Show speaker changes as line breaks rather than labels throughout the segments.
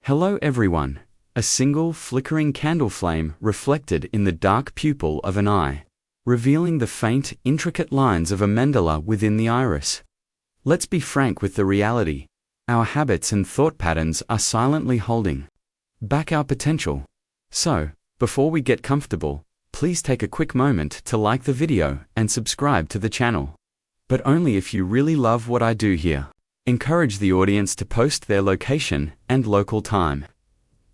Hello everyone. A single flickering candle flame reflected in the dark pupil of an eye, revealing the faint, intricate lines of a mandala within the iris. Let's be frank with the reality. Our habits and thought patterns are silently holding back our potential. So, before we get comfortable, please take a quick moment to like the video and subscribe to the channel. But only if you really love what I do here. Encourage the audience to post their location and local time.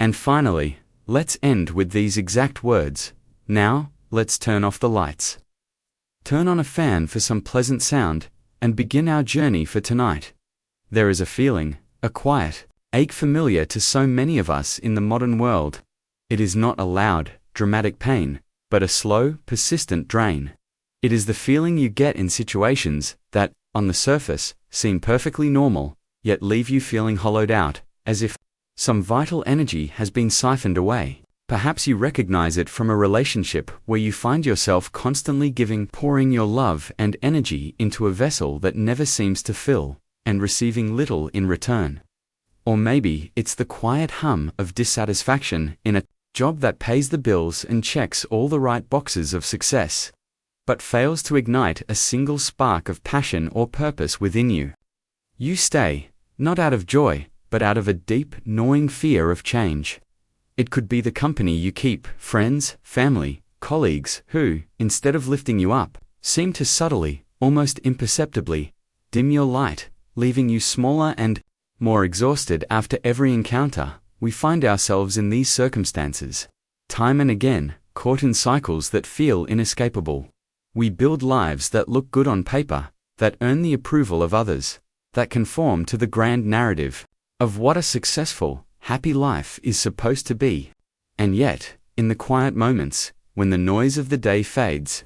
And finally, let's end with these exact words. Now, let's turn off the lights. Turn on a fan for some pleasant sound, and begin our journey for tonight. There is a feeling, a quiet ache familiar to so many of us in the modern world. It is not a loud, dramatic pain, but a slow, persistent drain. It is the feeling you get in situations that, on the surface, seem perfectly normal, yet leave you feeling hollowed out, as if some vital energy has been siphoned away. Perhaps you recognize it from a relationship where you find yourself constantly pouring your love and energy into a vessel that never seems to fill, and receiving little in return. Or maybe it's the quiet hum of dissatisfaction in a job that pays the bills and checks all the right boxes of success, but fails to ignite a single spark of passion or purpose within you. You stay, not out of joy, but out of a deep, gnawing fear of change. It could be the company you keep, friends, family, colleagues, who, instead of lifting you up, seem to subtly, almost imperceptibly, dim your light, leaving you smaller and more exhausted. After every encounter, we find ourselves in these circumstances, time and again, caught in cycles that feel inescapable. We build lives that look good on paper, that earn the approval of others, that conform to the grand narrative of what a successful, happy life is supposed to be. And yet, in the quiet moments, when the noise of the day fades,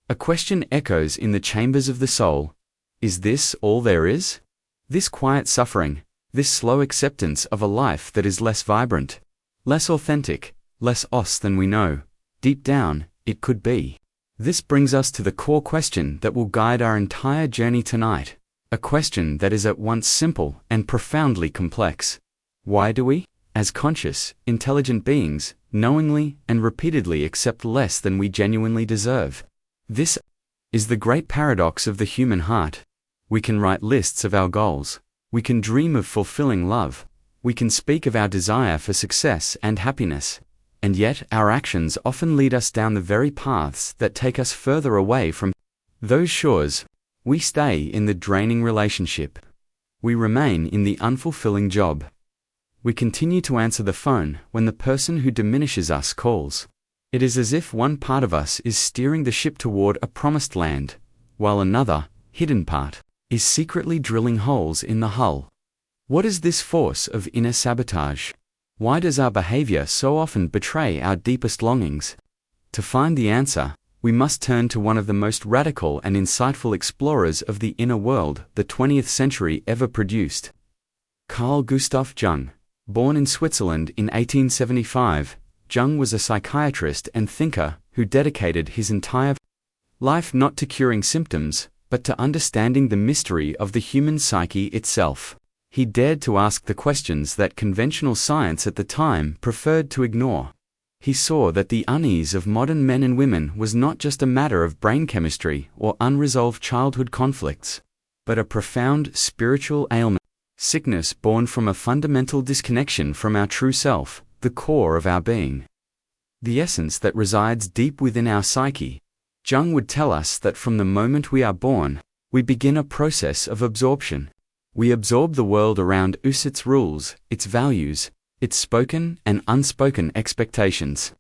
a question echoes in the chambers of the soul. Is this all there is? This quiet suffering, this slow acceptance of a life that is less vibrant, less authentic, less us than we know, deep down, it could be. This brings us to the core question that will guide our entire journey tonight. A question that is at once simple and profoundly complex. Why do we, as conscious, intelligent beings, knowingly and repeatedly accept less than we genuinely deserve? This is the great paradox of the human heart. We can write lists of our goals. We can dream of fulfilling love. We can speak of our desire for success and happiness. And yet our actions often lead us down the very paths that take us further away from those shores. We stay in the draining relationship. We remain in the unfulfilling job. We continue to answer the phone when the person who diminishes us calls. It is as if one part of us is steering the ship toward a promised land, while another, hidden part, is secretly drilling holes in the hull. What is this force of inner sabotage? Why does our behavior so often betray our deepest longings? To find the answer, we must turn to one of the most radical and insightful explorers of the inner world the 20th century ever produced. Carl Gustav Jung. Born in Switzerland in 1875, Jung was a psychiatrist and thinker who dedicated his entire life not to curing symptoms, but to understanding the mystery of the human psyche itself. He dared to ask the questions that conventional science at the time preferred to ignore. He saw that the unease of modern men and women was not just a matter of brain chemistry or unresolved childhood conflicts, but a profound spiritual ailment, sickness born from a fundamental disconnection from our true self, the core of our being, the essence that resides deep within our psyche. Jung would tell us that from the moment we are born, we begin a process of absorption. We absorb the world around us, its rules, its values, its spoken and unspoken expectations.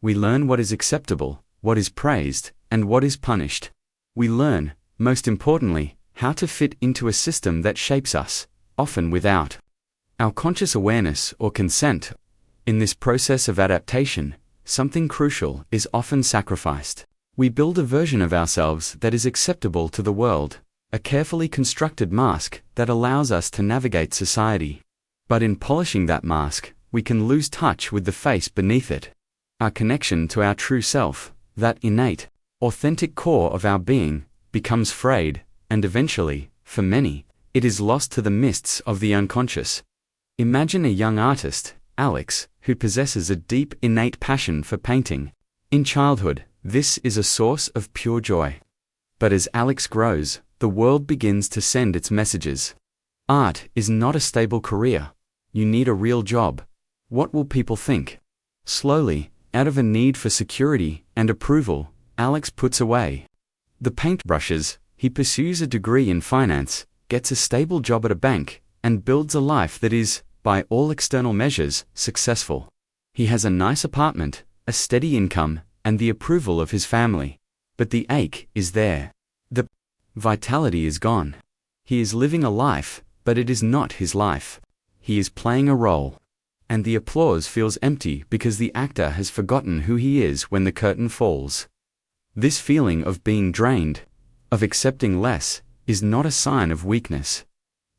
We learn what is acceptable, what is praised, and what is punished. We learn, most importantly, how to fit into a system that shapes us, often without our conscious awareness or consent. In this process of adaptation, something crucial is often sacrificed. We build a version of ourselves that is acceptable to the world, a carefully constructed mask that allows us to navigate society. But in polishing that mask, we can lose touch with the face beneath it. Our connection to our true self, that innate, authentic core of our being, becomes frayed, and eventually, for many, it is lost to the mists of the unconscious. Imagine a young artist, Alex, who possesses a deep innate passion for painting. In childhood, this is a source of pure joy. But as Alex grows, the world begins to send its messages. Art is not a stable career. You need a real job. What will people think? Slowly, out of a need for security and approval, Alex puts away the paintbrushes. He pursues a degree in finance, gets a stable job at a bank, and builds a life that is, by all external measures, successful. He has a nice apartment, a steady income, and the approval of his family. But the ache is there. The vitality is gone. He is living a life, but it is not his life. He is playing a role. And the applause feels empty because the actor has forgotten who he is when the curtain falls. This feeling of being drained, of accepting less, is not a sign of weakness.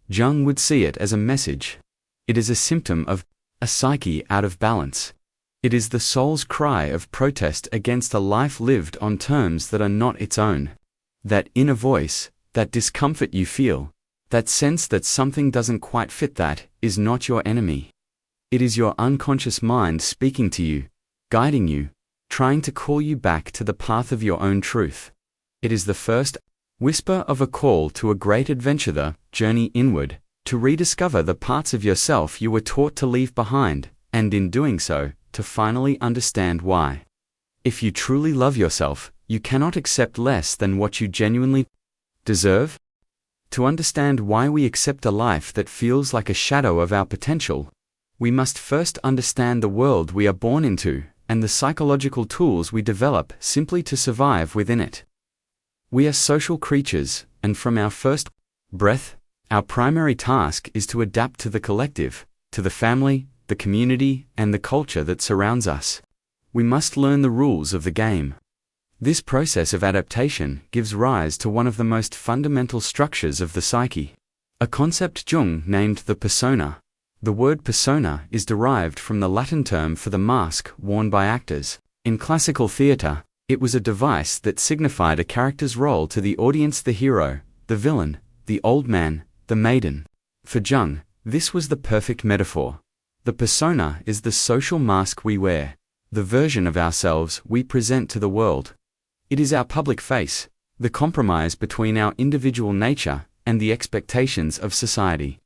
Jung would see it as a message. It is a symptom of a psyche out of balance. It is the soul's cry of protest against a life lived on terms that are not its own. That inner voice, that discomfort you feel, that sense that something doesn't quite fit, that is not your enemy. It is your unconscious mind speaking to you, guiding you, trying to call you back to the path of your own truth. It is the first whisper of a call to a great adventure, the journey inward, to rediscover the parts of yourself you were taught to leave behind, and in doing so, to finally understand why. If you truly love yourself, you cannot accept less than what you genuinely deserve. To understand why we accept a life that feels like a shadow of our potential, we must first understand the world we are born into, and the psychological tools we develop simply to survive within it. We are social creatures, and from our first breath, our primary task is to adapt to the collective, to the family, the community, and the culture that surrounds us. We must learn the rules of the game. This process of adaptation gives rise to one of the most fundamental structures of the psyche, a concept Jung named the persona. The word persona is derived from the Latin term for the mask worn by actors. In classical theatre, it was a device that signified a character's role to the audience: the hero, the villain, the old man, the maiden. For Jung, this was the perfect metaphor. The persona is the social mask we wear, the version of ourselves we present to the world. It is our public face, the compromise between our individual nature and the expectations of society.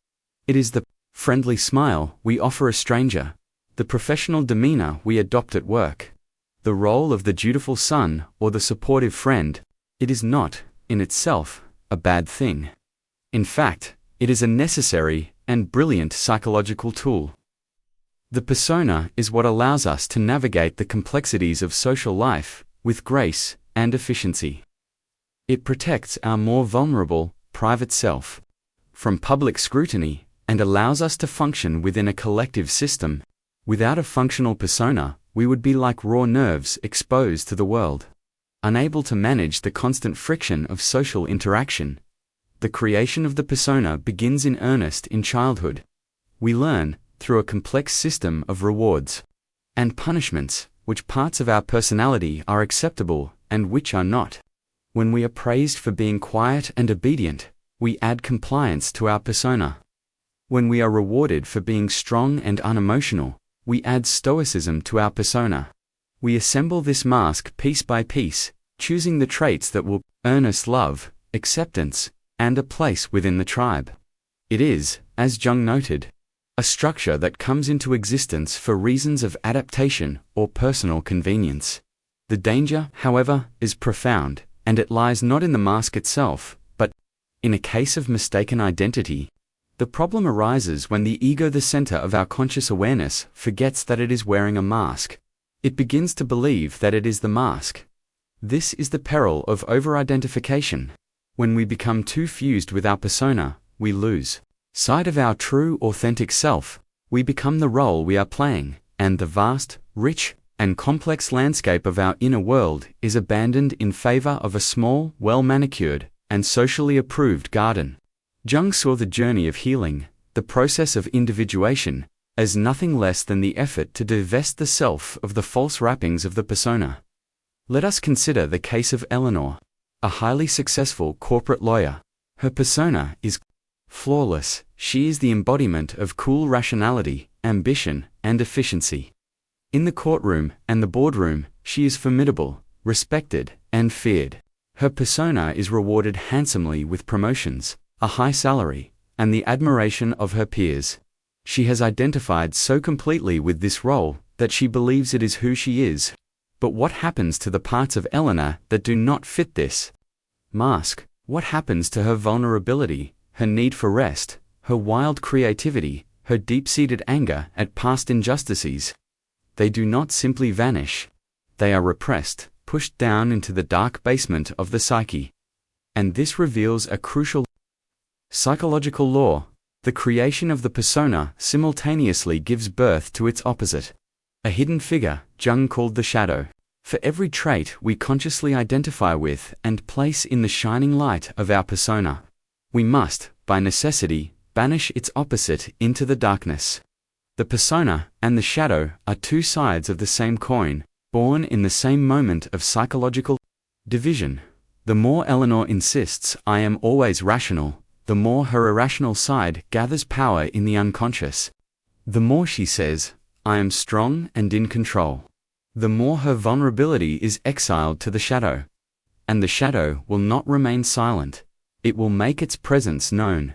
It is the friendly smile we offer a stranger, the professional demeanor we adopt at work, the role of the dutiful son or the supportive friend. It is not, in itself, a bad thing. In fact, it is a necessary and brilliant psychological tool. The persona is what allows us to navigate the complexities of social life with grace and efficiency. It protects our more vulnerable, private self from public scrutiny and allows us to function within a collective system. Without a functional persona, we would be like raw nerves exposed to the world, unable to manage the constant friction of social interaction. The creation of the persona begins in earnest in childhood. We learn, through a complex system of rewards and punishments, which parts of our personality are acceptable and which are not. When we are praised for being quiet and obedient, we add compliance to our persona. When we are rewarded for being strong and unemotional, we add stoicism to our persona. We assemble this mask piece by piece, choosing the traits that will earn us love, acceptance, and a place within the tribe. It is, as Jung noted, a structure that comes into existence for reasons of adaptation or personal convenience. The danger, however, is profound, and it lies not in the mask itself, but in a case of mistaken identity. The problem arises when the ego, the center of our conscious awareness, forgets that it is wearing a mask. It begins to believe that it is the mask. This is the peril of over-identification. When we become too fused with our persona, we lose sight of our true, authentic self. We become the role we are playing, and the vast, rich, and complex landscape of our inner world is abandoned in favor of a small, well-manicured, and socially approved garden. Jung saw the journey of healing, the process of individuation, as nothing less than the effort to divest the self of the false wrappings of the persona. Let us consider the case of Eleanor, a highly successful corporate lawyer. Her persona is flawless. She is the embodiment of cool rationality, ambition, and efficiency. In the courtroom and the boardroom, she is formidable, respected, and feared. Her persona is rewarded handsomely with promotions, a high salary, and the admiration of her peers. She has identified so completely with this role that she believes it is who she is. But what happens to the parts of Eleanor that do not fit this mask? What happens to her vulnerability, her need for rest, her wild creativity, her deep-seated anger at past injustices? They do not simply vanish. They are repressed, pushed down into the dark basement of the psyche. And this reveals a crucial psychological law. The creation of the persona simultaneously gives birth to its opposite. A hidden figure, Jung called the shadow. For every trait we consciously identify with and place in the shining light of our persona, we must, by necessity, banish its opposite into the darkness. The persona and the shadow are two sides of the same coin, born in the same moment of psychological division. The more Eleanor insists, "I am always rational," the more her irrational side gathers power in the unconscious. The more she says, "I am strong and in control," the more her vulnerability is exiled to the shadow. And the shadow will not remain silent. It will make its presence known.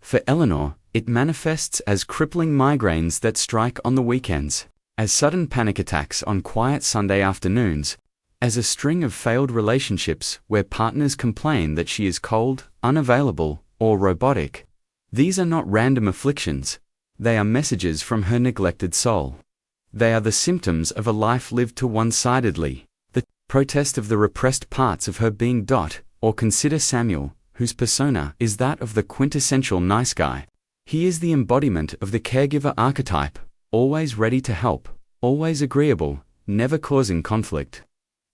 For Eleanor, it manifests as crippling migraines that strike on the weekends, as sudden panic attacks on quiet Sunday afternoons, as a string of failed relationships where partners complain that she is cold, unavailable, or robotic. These are not random afflictions. They are messages from her neglected soul. They are the symptoms of a life lived to one-sidedly, the protest of the repressed parts of her being. Or consider Samuel, whose persona is that of the quintessential nice guy. He is the embodiment of the caregiver archetype, always ready to help, always agreeable, never causing conflict.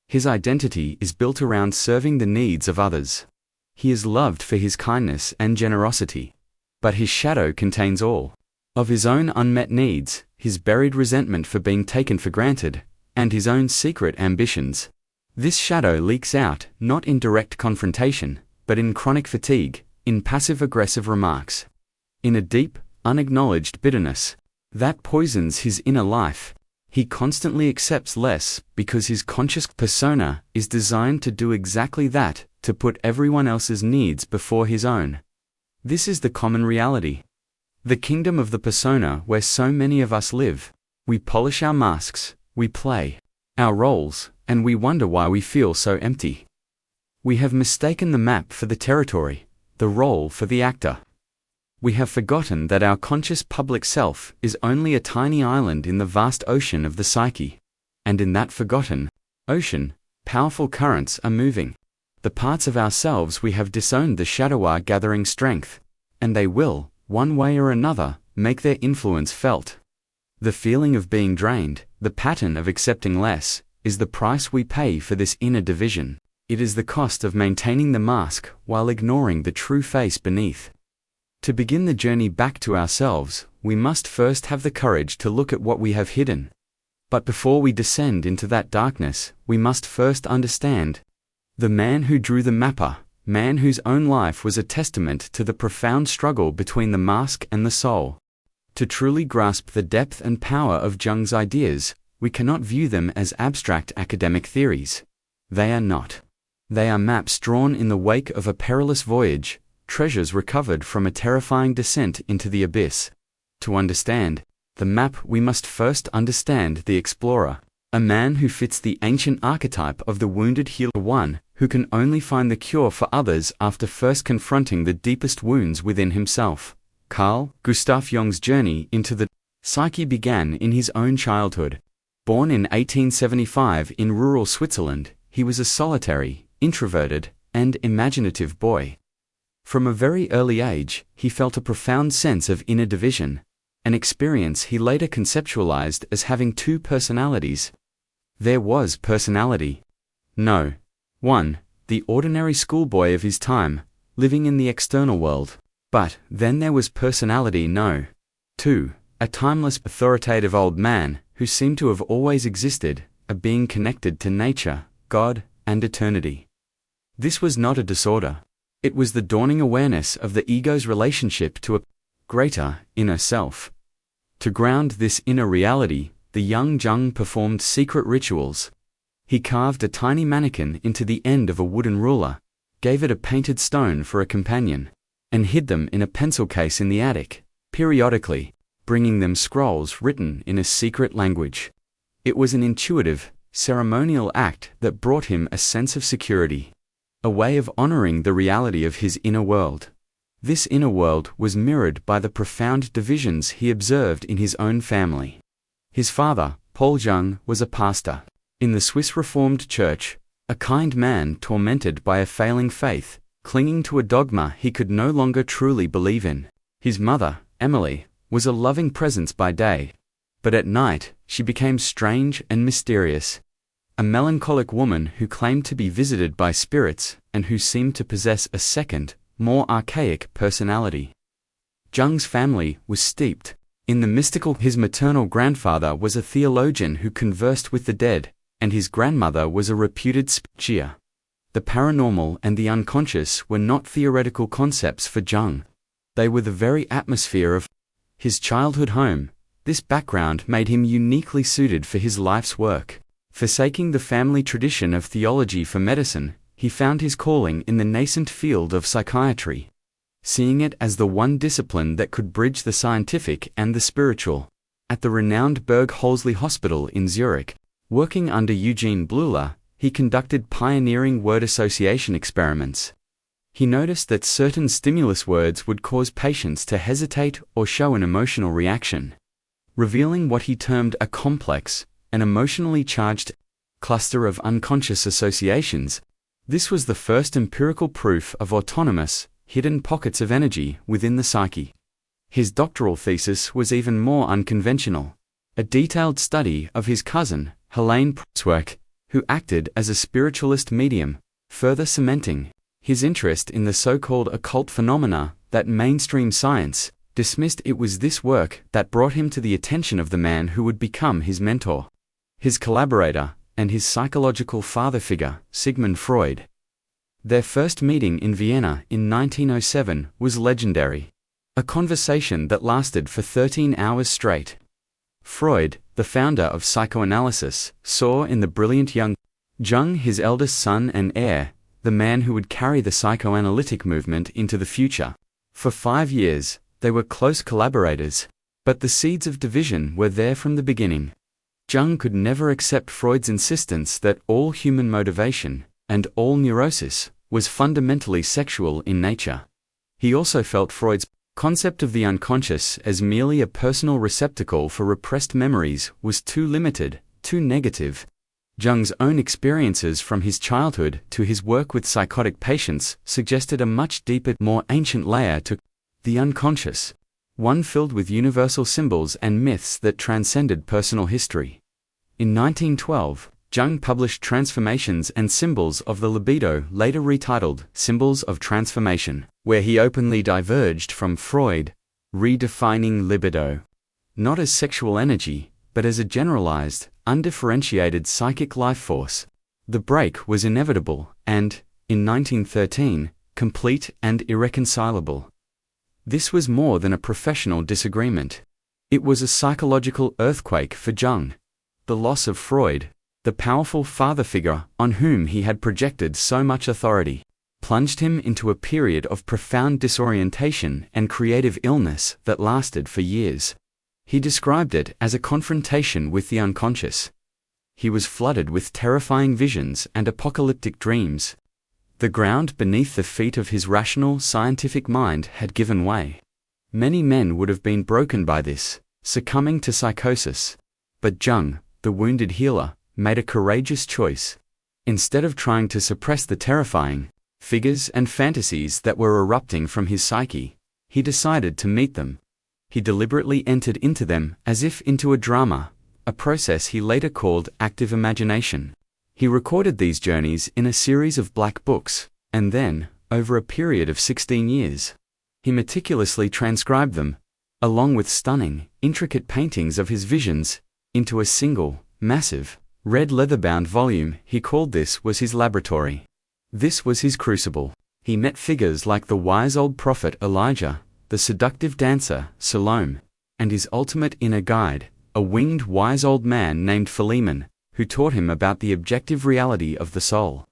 His identity is built around serving the needs of others. He is loved for his kindness and generosity. But his shadow contains all of his own unmet needs, his buried resentment for being taken for granted, and his own secret ambitions. This shadow leaks out, not in direct confrontation, but in chronic fatigue, in passive-aggressive remarks, in a deep, unacknowledged bitterness that poisons his inner life. He constantly accepts less because his conscious persona is designed to do exactly that, to put everyone else's needs before his own. This is the common reality. The kingdom of the persona where so many of us live. We polish our masks, we play our roles, and we wonder why we feel so empty. We have mistaken the map for the territory, the role for the actor. We have forgotten that our conscious public self is only a tiny island in the vast ocean of the psyche. And in that forgotten ocean, powerful currents are moving. The parts of ourselves we have disowned the shadow are gathering strength, and they will, one way or another, make their influence felt. The feeling of being drained, the pattern of accepting less, is the price we pay for this inner division. It is the cost of maintaining the mask while ignoring the true face beneath. To begin the journey back to ourselves, we must first have the courage to look at what we have hidden. But before we descend into that darkness, we must first understand the man who drew the mapper, man whose own life was a testament to the profound struggle between the mask and the soul. To truly grasp the depth and power of Jung's ideas, we cannot view them as abstract academic theories. They are not. They are maps drawn in the wake of a perilous voyage, treasures recovered from a terrifying descent into the abyss. To understand the map, we must first understand the explorer, a man who fits the ancient archetype of the wounded healer, one who can only find the cure for others after first confronting the deepest wounds within himself. Carl Gustav Jung's journey into the psyche began in his own childhood. Born in 1875 in rural Switzerland, he was a solitary, introverted, and imaginative boy. From a very early age, he felt a profound sense of inner division, an experience he later conceptualized as having two personalities. There was personality. No. 1. The ordinary schoolboy of his time, living in the external world. But then there was personality. No. 2. A timeless, authoritative old man who seemed to have always existed, a being connected to nature, God, and eternity. This was not a disorder. It was the dawning awareness of the ego's relationship to a greater, inner self. To ground this inner reality, the young Jung performed secret rituals. He carved a tiny mannequin into the end of a wooden ruler, gave it a painted stone for a companion, and hid them in a pencil case in the attic, periodically bringing them scrolls written in a secret language. It was an intuitive, ceremonial act that brought him a sense of security, a way of honoring the reality of his inner world. This inner world was mirrored by the profound divisions he observed in his own family. His father, Paul Jung, was a pastor in the Swiss Reformed Church, a kind man tormented by a failing faith, clinging to a dogma he could no longer truly believe in. His mother, Emily, was a loving presence by day, but at night she became strange and mysterious, a melancholic woman who claimed to be visited by spirits and who seemed to possess a second, more archaic personality. Jung's family was steeped in the mystical. His maternal grandfather was a theologian who conversed with the dead, and his grandmother was a reputed seer. The paranormal and the unconscious were not theoretical concepts for Jung. They were the very atmosphere of his childhood home. This background made him uniquely suited for his life's work. Forsaking the family tradition of theology for medicine, he found his calling in the nascent field of psychiatry, seeing it as the one discipline that could bridge the scientific and the spiritual. At the renowned Berg-Holzli Hospital in Zurich, working under Eugene Bleuler, he conducted pioneering word association experiments. He noticed that certain stimulus words would cause patients to hesitate or show an emotional reaction, revealing what he termed a complex, an emotionally charged cluster of unconscious associations. This was the first empirical proof of autonomous, hidden pockets of energy within the psyche. His doctoral thesis was even more unconventional, a detailed study of his cousin, Helene Prutzwerk, who acted as a spiritualist medium, further cementing his interest in the so-called occult phenomena that mainstream science dismissed. It was this work that brought him to the attention of the man who would become his mentor, his collaborator, and his psychological father figure, Sigmund Freud. Their first meeting in Vienna in 1907 was legendary, a conversation that lasted for 13 hours straight. Freud, the founder of psychoanalysis, saw in the brilliant young Jung his eldest son and heir, the man who would carry the psychoanalytic movement into the future. For 5 years, they were close collaborators, but the seeds of division were there from the beginning. Jung could never accept Freud's insistence that all human motivation, and all neurosis, was fundamentally sexual in nature. He also felt Freud's concept of the unconscious as merely a personal receptacle for repressed memories was too limited, too negative. Jung's own experiences from his childhood to his work with psychotic patients suggested a much deeper, more ancient layer to the unconscious, one filled with universal symbols and myths that transcended personal history. In 1912, Jung published Transformations and Symbols of the Libido, later retitled Symbols of Transformation, where he openly diverged from Freud, redefining libido not as sexual energy, but as a generalized, undifferentiated psychic life force. The break was inevitable and, in 1913, complete and irreconcilable. This was more than a professional disagreement. It was a psychological earthquake for Jung. The loss of Freud, the powerful father figure on whom he had projected so much authority, plunged him into a period of profound disorientation and creative illness that lasted for years. He described it as a confrontation with the unconscious. He was flooded with terrifying visions and apocalyptic dreams. The ground beneath the feet of his rational, scientific mind had given way. Many men would have been broken by this, succumbing to psychosis. But Jung, the wounded healer, made a courageous choice. Instead of trying to suppress the terrifying figures and fantasies that were erupting from his psyche, he decided to meet them. He deliberately entered into them as if into a drama, a process he later called active imagination. He recorded these journeys in a series of black books, and then, over a period of 16 years, he meticulously transcribed them, along with stunning, intricate paintings of his visions, into a single, massive, red leather-bound volume. He called this was his laboratory. This was his crucible. He met figures like the wise old prophet Elijah, the seductive dancer Salome, and his ultimate inner guide, a winged wise old man named Philemon, who taught him about the objective reality of the soul.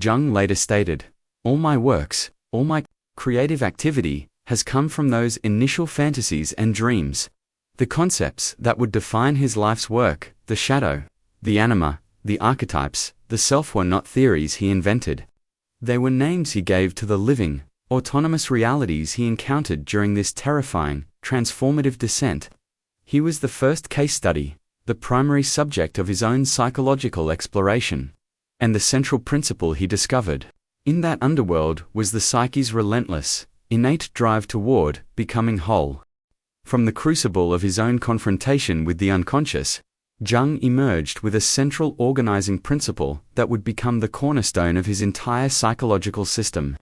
Jung later stated, "All my works, all my creative activity, has come from those initial fantasies and dreams. The concepts that would define his life's work, the shadow, the anima, the archetypes, the self were not theories he invented. They were names he gave to the living, autonomous realities he encountered during this terrifying, transformative descent. He was the first case study, the primary subject of his own psychological exploration, and the central principle he discovered. In that underworld was the psyche's relentless, innate drive toward becoming whole. From the crucible of his own confrontation with the unconscious, Jung emerged with a central organizing principle that would become the cornerstone of his entire psychological system.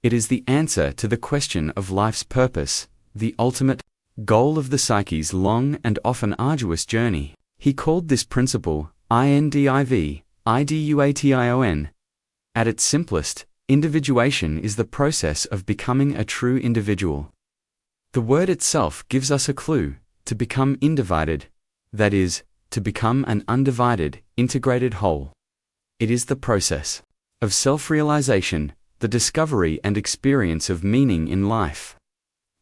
It is the answer to the question of life's purpose, the ultimate goal of the psyche's long and often arduous journey. He called this principle individuation. At its simplest, individuation is the process of becoming a true individual. The word itself gives us a clue: to become undivided, that is, to become an undivided, integrated whole. It is the process of self-realization, the discovery and experience of meaning in life.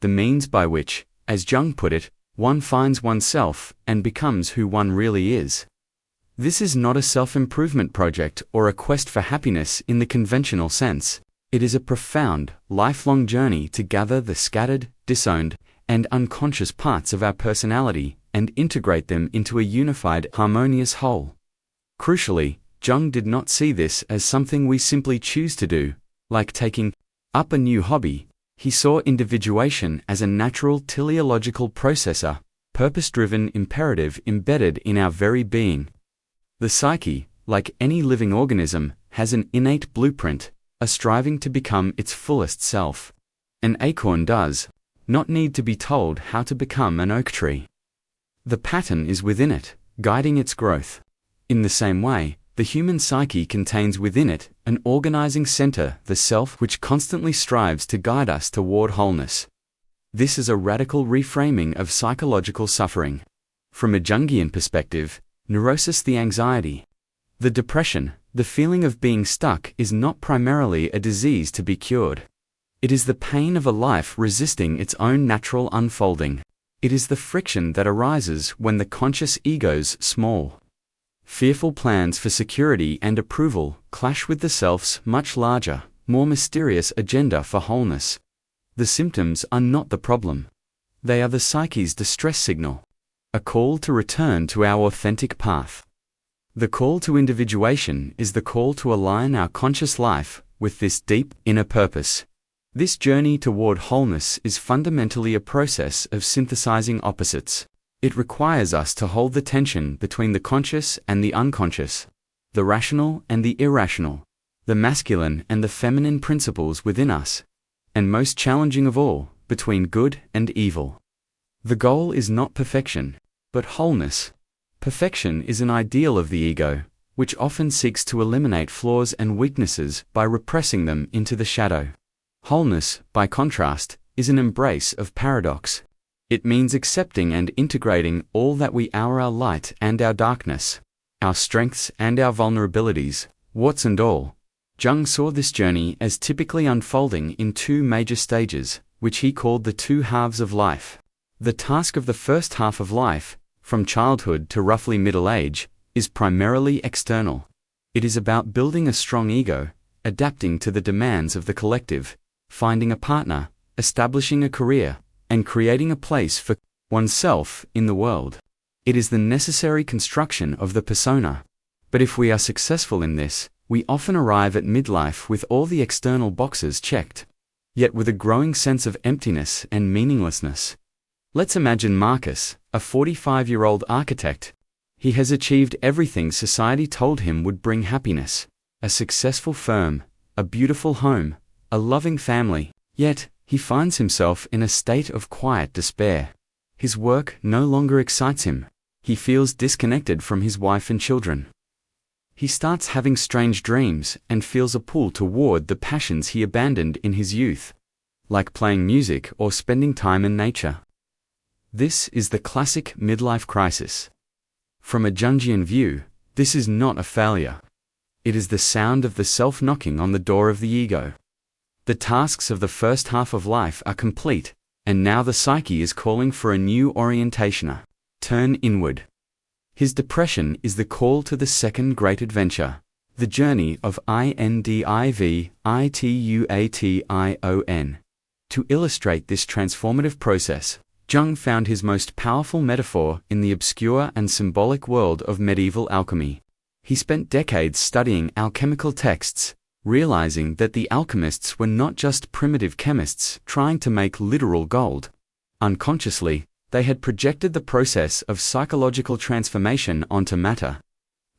The means by which, as Jung put it, one finds oneself and becomes who one really is. This is not a self-improvement project or a quest for happiness in the conventional sense. It is a profound, lifelong journey to gather the scattered, disowned, and unconscious parts of our personality and integrate them into a unified, harmonious whole. Crucially, Jung did not see this as something we simply choose to do, like taking up a new hobby. He saw individuation as a natural teleological processor, purpose-driven imperative embedded in our very being. The psyche, like any living organism, has an innate blueprint, a striving to become its fullest self. An acorn does not need to be told how to become an oak tree. The pattern is within it, guiding its growth. In the same way, the human psyche contains within it an organizing center, the self, which constantly strives to guide us toward wholeness. This is a radical reframing of psychological suffering. From a Jungian perspective, neurosis, the anxiety, the depression, the feeling of being stuck is not primarily a disease to be cured. It is the pain of a life resisting its own natural unfolding. It is the friction that arises when the conscious ego's small, fearful plans for security and approval clash with the self's much larger, more mysterious agenda for wholeness. The symptoms are not the problem. They are the psyche's distress signal, a call to return to our authentic path. The call to individuation is the call to align our conscious life with this deep inner purpose. This journey toward wholeness is fundamentally a process of synthesizing opposites. It requires us to hold the tension between the conscious and the unconscious, the rational and the irrational, the masculine and the feminine principles within us, and most challenging of all, between good and evil. The goal is not perfection, but wholeness. Perfection is an ideal of the ego, which often seeks to eliminate flaws and weaknesses by repressing them into the shadow. Wholeness, by contrast, is an embrace of paradox. It means accepting and integrating all that we are, our light and our darkness, our strengths and our vulnerabilities, warts and all. Jung saw this journey as typically unfolding in two major stages, which he called the two halves of life. The task of the first half of life, from childhood to roughly middle age, is primarily external. It is about building a strong ego, adapting to the demands of the collective, finding a partner, establishing a career, and creating a place for oneself in the world. It is the necessary construction of the persona. But if we are successful in this, we often arrive at midlife with all the external boxes checked, yet with a growing sense of emptiness and meaninglessness. Let's imagine Marcus, a 45-year-old architect. He has achieved everything society told him would bring happiness: a successful firm, a beautiful home, a loving family. Yet, he finds himself in a state of quiet despair. His work no longer excites him. He feels disconnected from his wife and children. He starts having strange dreams and feels a pull toward the passions he abandoned in his youth, like playing music or spending time in nature. This is the classic midlife crisis. From a Jungian view, this is not a failure. It is the sound of the self knocking on the door of the ego. The tasks of the first half of life are complete, and now the psyche is calling for a new orientation. Turn inward. His depression is the call to the second great adventure, the journey of individuation. To illustrate this transformative process, Jung found his most powerful metaphor in the obscure and symbolic world of medieval alchemy. He spent decades studying alchemical texts, realizing that the alchemists were not just primitive chemists trying to make literal gold. Unconsciously, they had projected the process of psychological transformation onto matter.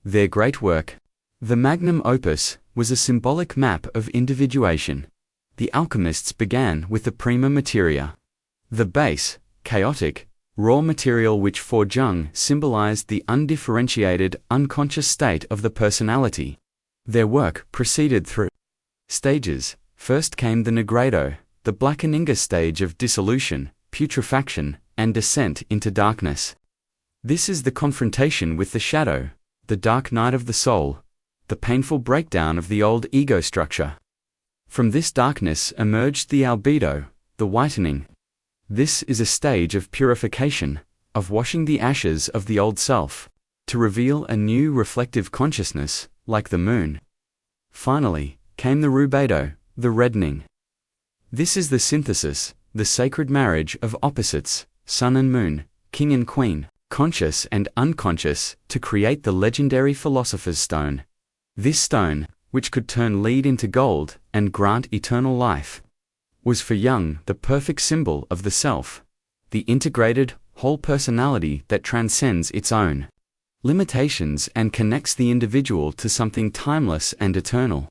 Their great work, the magnum opus, was a symbolic map of individuation. The alchemists began with the prima materia, the base, chaotic, raw material which for Jung symbolized the undifferentiated, unconscious state of the personality. Their work proceeded through stages. First came the nigredo, the blackening stage of dissolution, putrefaction, and descent into darkness. This is the confrontation with the shadow, the dark night of the soul, the painful breakdown of the old ego structure. From this darkness emerged the albedo, the whitening. This is a stage of purification, of washing the ashes of the old self, to reveal a new reflective consciousness, like the moon. Finally, came the rubedo, the reddening. This is the synthesis, the sacred marriage of opposites, sun and moon, king and queen, conscious and unconscious, to create the legendary philosopher's stone. This stone, which could turn lead into gold and grant eternal life, was for Jung the perfect symbol of the self, the integrated, whole personality that transcends its own limitations and connects the individual to something timeless and eternal.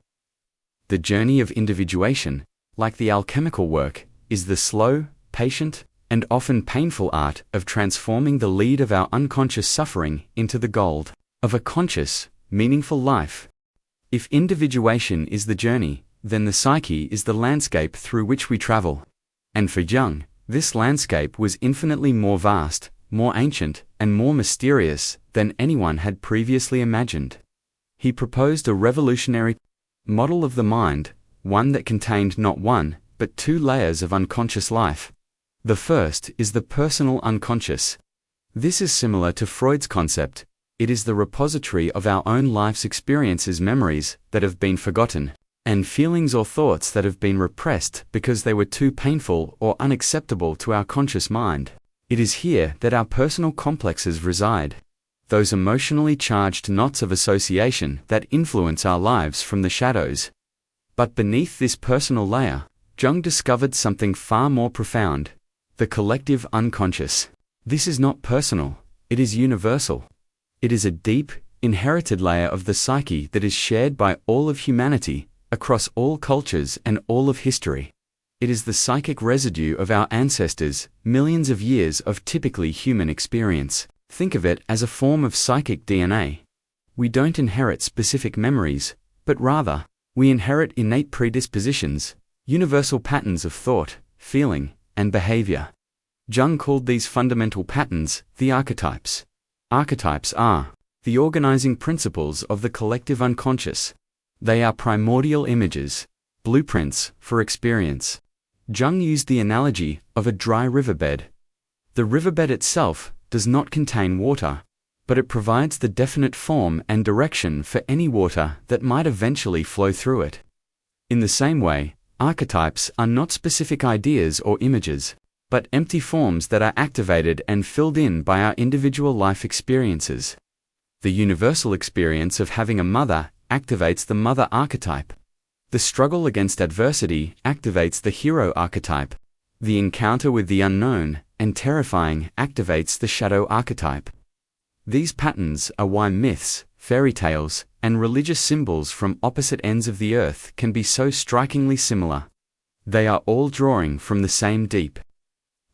The journey of individuation, like the alchemical work, is the slow, patient, and often painful art of transforming the lead of our unconscious suffering into the gold of a conscious, meaningful life. If individuation is the journey, then the psyche is the landscape through which we travel. And for Jung, this landscape was infinitely more vast, more ancient, and more mysterious than anyone had previously imagined. He proposed a revolutionary model of the mind, one that contained not one, but two layers of unconscious life. The first is the personal unconscious. This is similar to Freud's concept. It is the repository of our own life's experiences, memories that have been forgotten, and feelings or thoughts that have been repressed because they were too painful or unacceptable to our conscious mind. It is here that our personal complexes reside, those emotionally charged knots of association that influence our lives from the shadows. But beneath this personal layer, Jung discovered something far more profound, the collective unconscious. This is not personal, it is universal. It is a deep, inherited layer of the psyche that is shared by all of humanity, across all cultures and all of history. It is the psychic residue of our ancestors, millions of years of typically human experience. Think of it as a form of psychic DNA. We don't inherit specific memories, but rather, we inherit innate predispositions, universal patterns of thought, feeling, and behavior. Jung called these fundamental patterns the archetypes. Archetypes are the organizing principles of the collective unconscious. They are primordial images, blueprints for experience. Jung used the analogy of a dry riverbed. The riverbed itself does not contain water, but it provides the definite form and direction for any water that might eventually flow through it. In the same way, archetypes are not specific ideas or images, but empty forms that are activated and filled in by our individual life experiences. The universal experience of having a mother activates the mother archetype. The struggle against adversity activates the hero archetype. The encounter with the unknown and terrifying activates the shadow archetype. These patterns are why myths, fairy tales, and religious symbols from opposite ends of the earth can be so strikingly similar. They are all drawing from the same deep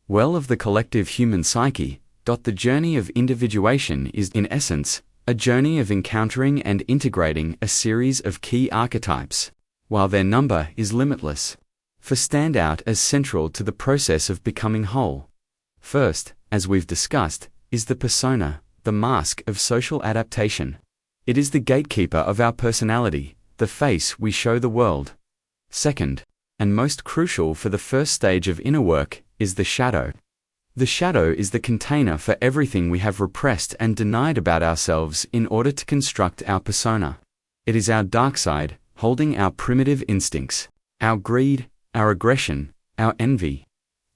well of the collective human psyche. The journey of individuation is, in essence, a journey of encountering and integrating a series of key archetypes, while their number is limitless, for stand out as central to the process of becoming whole. First, as we've discussed, is the persona, the mask of social adaptation. It is the gatekeeper of our personality, the face we show the world. Second, and most crucial for the first stage of inner work, is the shadow. The shadow is the container for everything we have repressed and denied about ourselves in order to construct our persona. It is our dark side, holding our primitive instincts, our greed, our aggression, our envy.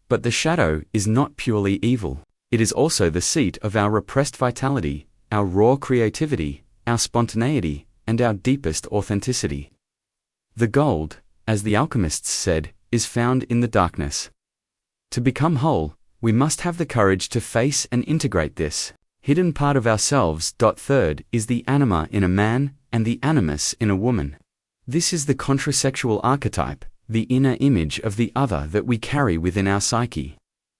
But the shadow is not purely evil. It is also the seat of our repressed vitality, our raw creativity, our spontaneity, and our deepest authenticity. The gold, as the alchemists said, is found in the darkness. To become whole, we must have the courage to face and integrate this hidden part of ourselves. Third is the anima in a man and the animus in a woman. This is the contrasexual archetype, the inner image of the other that we carry within our psyche.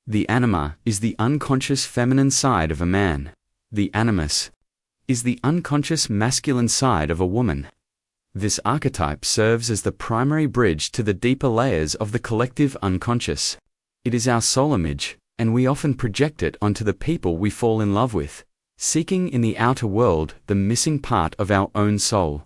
The anima is the unconscious feminine side of a man. The animus is the unconscious masculine side of a woman. This archetype serves as the primary bridge to the deeper layers of the collective unconscious. It is our soul image, and we often project it onto the people we fall in love with, seeking in the outer world the missing part of our own soul.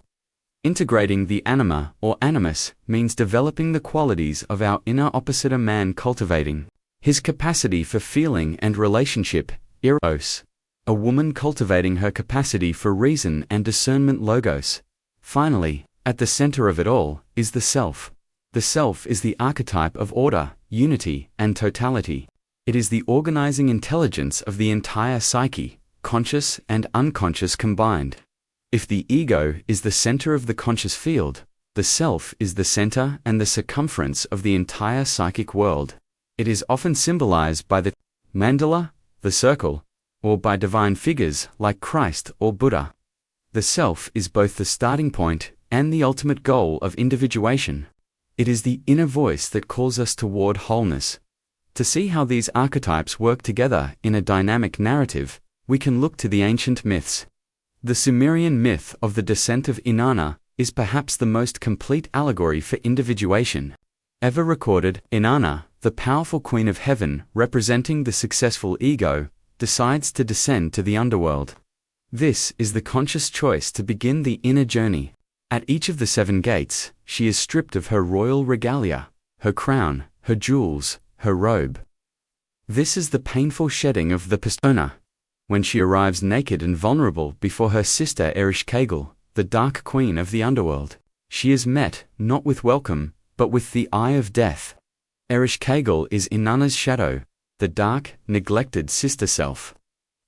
Integrating the anima or animus means developing the qualities of our inner opposite, a man cultivating his capacity for feeling and relationship, eros, a woman cultivating her capacity for reason and discernment, logos. Finally, at the center of it all, is the self. The self is the archetype of order, unity, and totality. It is the organizing intelligence of the entire psyche, conscious and unconscious combined. If the ego is the center of the conscious field, the self is the center and the circumference of the entire psychic world. It is often symbolized by the mandala, the circle, or by divine figures like Christ or Buddha. The self is both the starting point and the ultimate goal of individuation. It is the inner voice that calls us toward wholeness. To see how these archetypes work together in a dynamic narrative, we can look to the ancient myths. The Sumerian myth of the descent of Inanna is perhaps the most complete allegory for individuation ever recorded. Inanna, the powerful queen of heaven representing the successful ego, decides to descend to the underworld. This is the conscious choice to begin the inner journey. At each of the 7 gates, she is stripped of her royal regalia, her crown, her jewels, her robe. This is the painful shedding of the persona. When she arrives naked and vulnerable before her sister Ereshkigal, the dark queen of the underworld, she is met, not with welcome, but with the eye of death. Ereshkigal is Inanna's shadow, the dark, neglected sister self.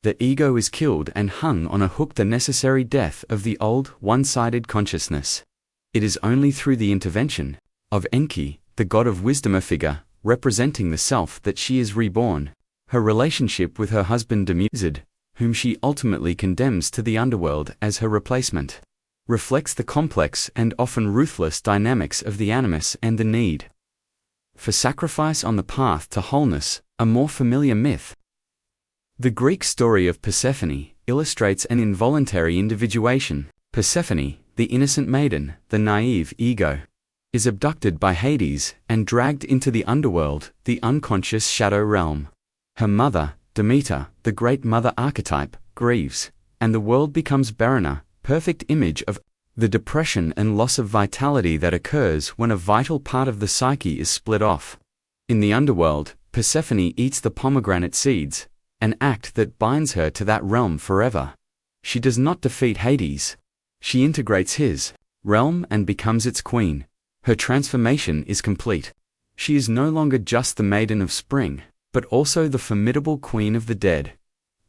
The ego is killed and hung on a hook, the necessary death of the old, one-sided consciousness. It is only through the intervention of Enki, the god of wisdom, a figure representing the self, that she is reborn. Her relationship with her husband Demused, whom she ultimately condemns to the underworld as her replacement, reflects the complex and often ruthless dynamics of the animus and the need for sacrifice on the path to wholeness, a more familiar myth. The Greek story of Persephone illustrates an involuntary individuation. Persephone, the innocent maiden, the naive ego, is abducted by Hades and dragged into the underworld, the unconscious shadow realm. Her mother, Demeter, the great mother archetype, grieves, and the world becomes barrener, perfect image of the depression and loss of vitality that occurs when a vital part of the psyche is split off. In the underworld, Persephone eats the pomegranate seeds, an act that binds her to that realm forever. She does not defeat Hades. She integrates his realm and becomes its queen. Her transformation is complete. She is no longer just the maiden of spring, but also the formidable queen of the dead.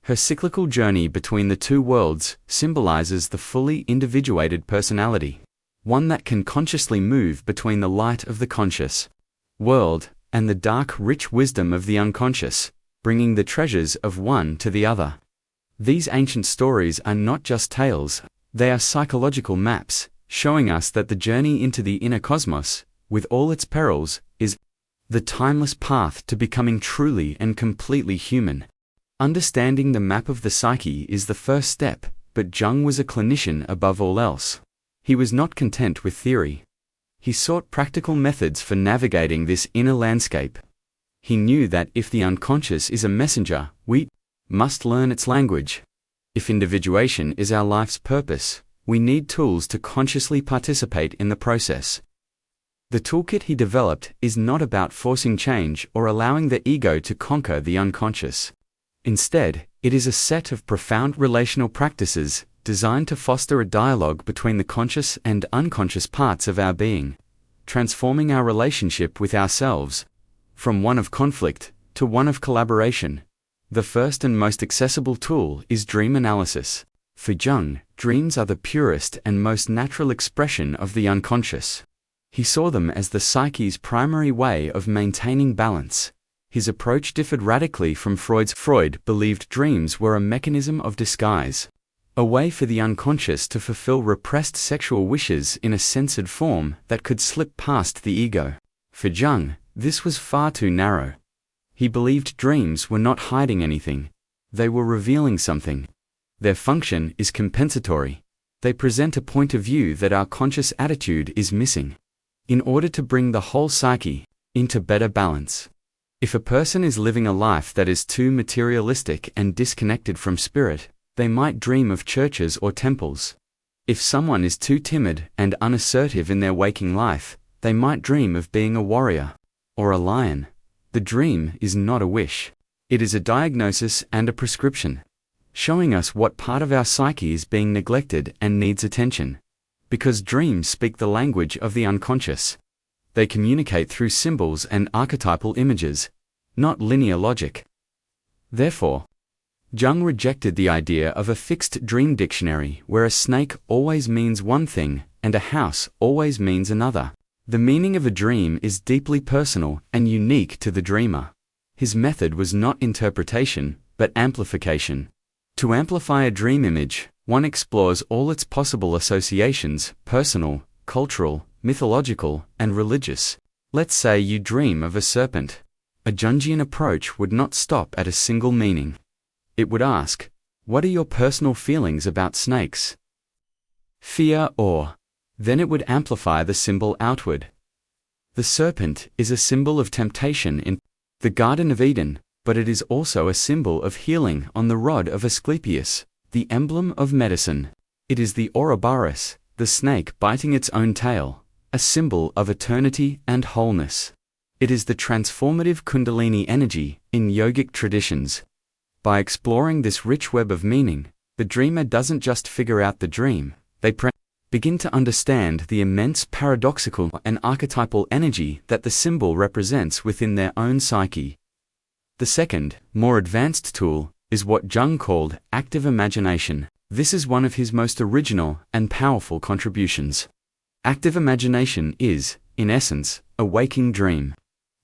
Her cyclical journey between the two worlds symbolizes the fully individuated personality, one that can consciously move between the light of the conscious world and the dark, rich wisdom of the unconscious, bringing the treasures of one to the other. These ancient stories are not just tales, they are psychological maps, showing us that the journey into the inner cosmos, with all its perils, is the timeless path to becoming truly and completely human. Understanding the map of the psyche is the first step, but Jung was a clinician above all else. He was not content with theory. He sought practical methods for navigating this inner landscape. He knew that if the unconscious is a messenger, we must learn its language. If individuation is our life's purpose, we need tools to consciously participate in the process. The toolkit he developed is not about forcing change or allowing the ego to conquer the unconscious. Instead, it is a set of profound relational practices designed to foster a dialogue between the conscious and unconscious parts of our being, transforming our relationship with ourselves from one of conflict to one of collaboration. The first and most accessible tool is dream analysis. For Jung, dreams are the purest and most natural expression of the unconscious. He saw them as the psyche's primary way of maintaining balance. His approach differed radically from Freud's. Freud believed dreams were a mechanism of disguise, a way for the unconscious to fulfill repressed sexual wishes in a censored form that could slip past the ego. For Jung, this was far too narrow. He believed dreams were not hiding anything. They were revealing something. Their function is compensatory. They present a point of view that our conscious attitude is missing, in order to bring the whole psyche into better balance. If a person is living a life that is too materialistic and disconnected from spirit, they might dream of churches or temples. If someone is too timid and unassertive in their waking life, they might dream of being a warrior or a lion. The dream is not a wish. It is a diagnosis and a prescription, showing us what part of our psyche is being neglected and needs attention. Because dreams speak the language of the unconscious. They communicate through symbols and archetypal images, not linear logic. Therefore, Jung rejected the idea of a fixed dream dictionary where a snake always means one thing and a house always means another. The meaning of a dream is deeply personal and unique to the dreamer. His method was not interpretation, but amplification. To amplify a dream image, one explores all its possible associations, personal, cultural, mythological, and religious. Let's say you dream of a serpent. A Jungian approach would not stop at a single meaning. It would ask, what are your personal feelings about snakes? Fear, awe. Then it would amplify the symbol outward. The serpent is a symbol of temptation in the Garden of Eden, but it is also a symbol of healing on the rod of Asclepius, the emblem of medicine. It is the Ouroboros, the snake biting its own tail, a symbol of eternity and wholeness. It is the transformative Kundalini energy in yogic traditions. By exploring this rich web of meaning, the dreamer doesn't just figure out the dream, they begin to understand the immense paradoxical and archetypal energy that the symbol represents within their own psyche. The second, more advanced tool is what Jung called active imagination. This is one of his most original and powerful contributions. Active imagination is, in essence, a waking dream.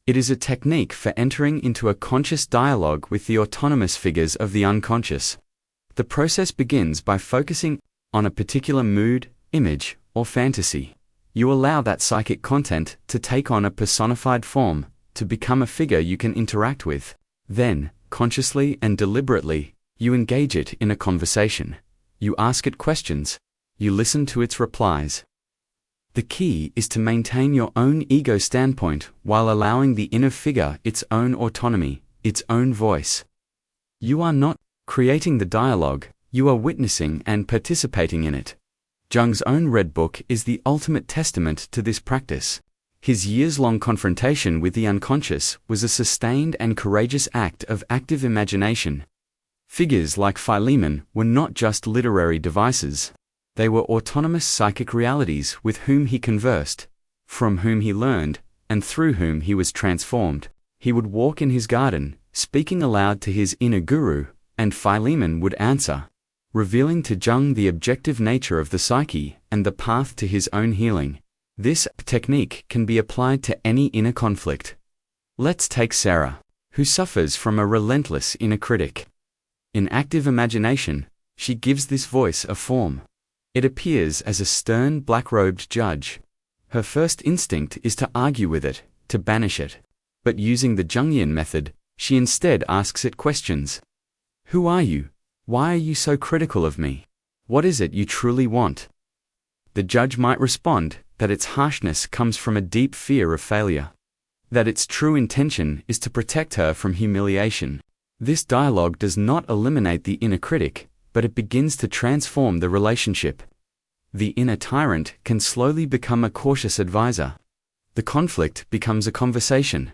It is a technique for entering into a conscious dialogue with the autonomous figures of the unconscious. The process begins by focusing on a particular mood, image, or fantasy. You allow that psychic content to take on a personified form, to become a figure you can interact with. Then, consciously and deliberately, you engage it in a conversation. You ask it questions. You listen to its replies. The key is to maintain your own ego standpoint while allowing the inner figure its own autonomy, its own voice. You are not creating the dialogue, you are witnessing and participating in it. Jung's own Red Book is the ultimate testament to this practice. His years-long confrontation with the unconscious was a sustained and courageous act of active imagination. Figures like Philemon were not just literary devices. They were autonomous psychic realities with whom he conversed, from whom he learned, and through whom he was transformed. He would walk in his garden, speaking aloud to his inner guru, and Philemon would answer, revealing to Jung the objective nature of the psyche and the path to his own healing. This technique can be applied to any inner conflict. Let's take Sarah, who suffers from a relentless inner critic. In active imagination, she gives this voice a form. It appears as a stern, black-robed judge. Her first instinct is to argue with it, to banish it. But using the Jungian method, she instead asks it questions. Who are you? Why are you so critical of me? What is it you truly want? The judge might respond that its harshness comes from a deep fear of failure. that its true intention is to protect her from humiliation. This dialogue does not eliminate the inner critic, but it begins to transform the relationship. The inner tyrant can slowly become a cautious advisor. The conflict becomes a conversation.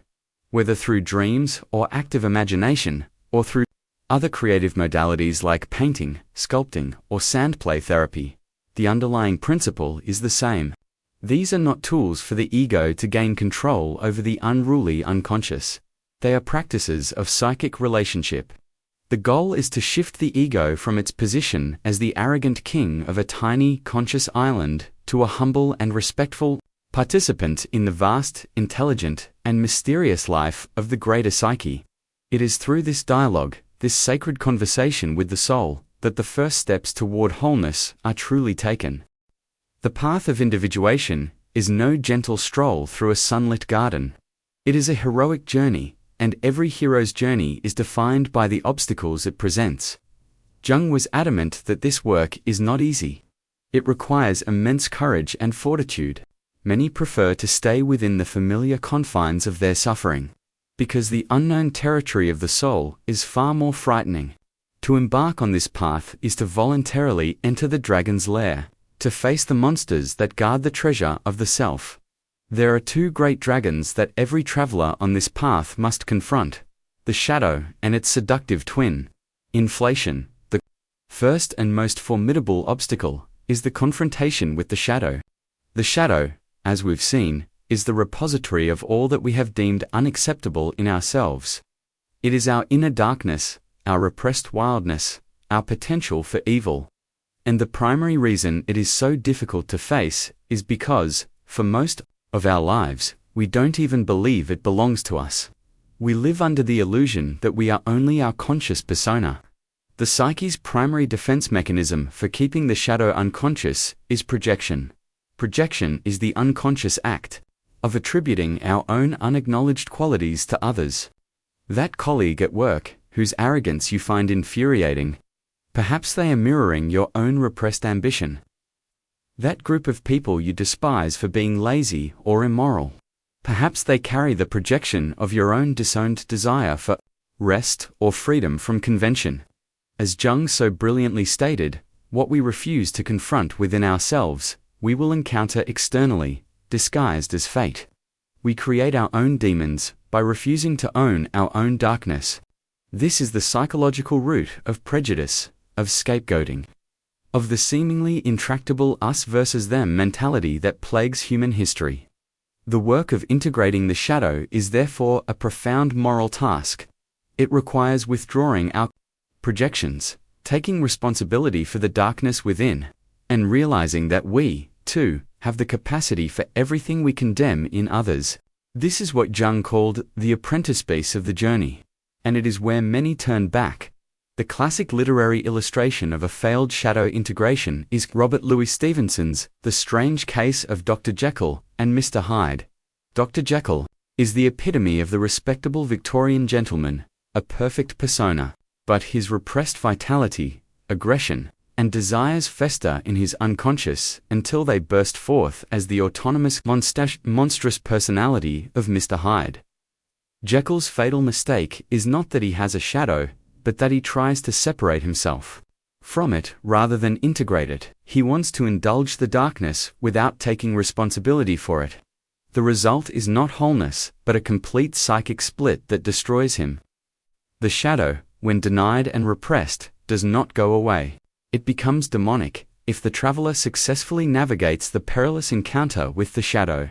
Whether through dreams or active imagination, or through other creative modalities like painting, sculpting, or sandplay therapy, the underlying principle is the same. These are not tools for the ego to gain control over the unruly unconscious. They are practices of psychic relationship. The goal is to shift the ego from its position as the arrogant king of a tiny, conscious island to a humble and respectful participant in the vast, intelligent, and mysterious life of the greater psyche. It is through this dialogue, this sacred conversation with the soul, that the first steps toward wholeness are truly taken. The path of individuation is no gentle stroll through a sunlit garden. It is a heroic journey, and every hero's journey is defined by the obstacles it presents. Jung was adamant that this work is not easy. It requires immense courage and fortitude. Many prefer to stay within the familiar confines of their suffering, because the unknown territory of the soul is far more frightening. To embark on this path is to voluntarily enter the dragon's lair, to face the monsters that guard the treasure of the self. There are two great dragons that every traveler on this path must confront: the shadow and its seductive twin, inflation. The first and most formidable obstacle is the confrontation with the shadow. The shadow, as we've seen, is the repository of all that we have deemed unacceptable in ourselves. It is our inner darkness, our repressed wildness, our potential for evil. And the primary reason it is so difficult to face is because, for most of our lives, we don't even believe it belongs to us. We live under the illusion that we are only our conscious persona. The psyche's primary defense mechanism for keeping the shadow unconscious is projection. Projection is the unconscious act of attributing our own unacknowledged qualities to others. That colleague at work, whose arrogance you find infuriating, perhaps they are mirroring your own repressed ambition. That group of people you despise for being lazy or immoral, perhaps they carry the projection of your own disowned desire for rest or freedom from convention. As Jung so brilliantly stated, what we refuse to confront within ourselves, we will encounter externally, disguised as fate. We create our own demons by refusing to own our own darkness. This is the psychological root of prejudice, of scapegoating, of the seemingly intractable us versus them mentality that plagues human history. The work of integrating the shadow is therefore a profound moral task. It requires withdrawing our projections, taking responsibility for the darkness within, and realizing that we, too, have the capacity for everything we condemn in others. This is what Jung called the apprentice piece of the journey, and it is where many turn back. The classic literary illustration of a failed shadow integration is Robert Louis Stevenson's The Strange Case of Dr. Jekyll and Mr. Hyde. Dr. Jekyll is the epitome of the respectable Victorian gentleman, a perfect persona, but his repressed vitality, aggression, and desires fester in his unconscious until they burst forth as the autonomous monstrous personality of Mr. Hyde. Jekyll's fatal mistake is not that he has a shadow, but that he tries to separate himself from it rather than integrate it. He wants to indulge the darkness without taking responsibility for it. The result is not wholeness, but a complete psychic split that destroys him. The shadow, when denied and repressed, does not go away. It becomes demonic if the traveler successfully navigates the perilous encounter with the shadow.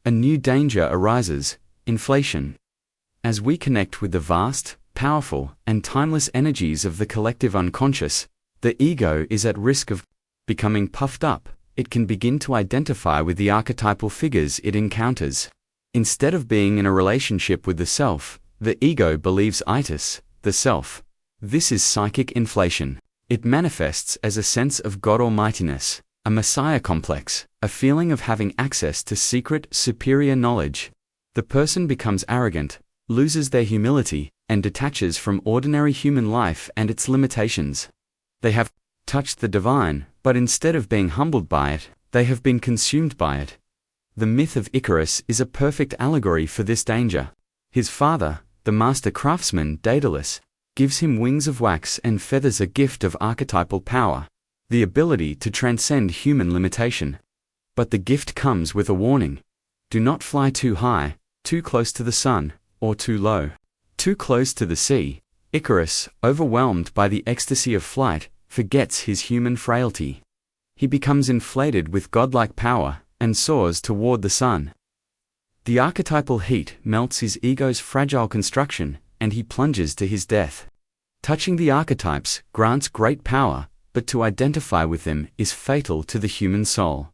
A new danger arises: inflation. As we connect with the vast, powerful, and timeless energies of the collective unconscious, the ego is at risk of becoming puffed up. It can begin to identify with the archetypal figures it encounters. Instead of being in a relationship with the self, the ego believes itis, the self. This is psychic inflation. It manifests as a sense of God almightiness, a messiah complex, a feeling of having access to secret, superior knowledge. The person becomes arrogant, loses their humility, and detaches from ordinary human life and its limitations. They have touched the divine, but instead of being humbled by it, they have been consumed by it. The myth of Icarus is a perfect allegory for this danger. His father, the master craftsman Daedalus, gives him wings of wax and feathers, a gift of archetypal power, the ability to transcend human limitation. But the gift comes with a warning. Do not fly too high, too close to the sun, or too low, too close to the sea. Icarus, overwhelmed by the ecstasy of flight, forgets his human frailty. He becomes inflated with godlike power and soars toward the sun. The archetypal heat melts his ego's fragile construction, and he plunges to his death. Touching the archetypes grants great power, but to identify with them is fatal to the human soul.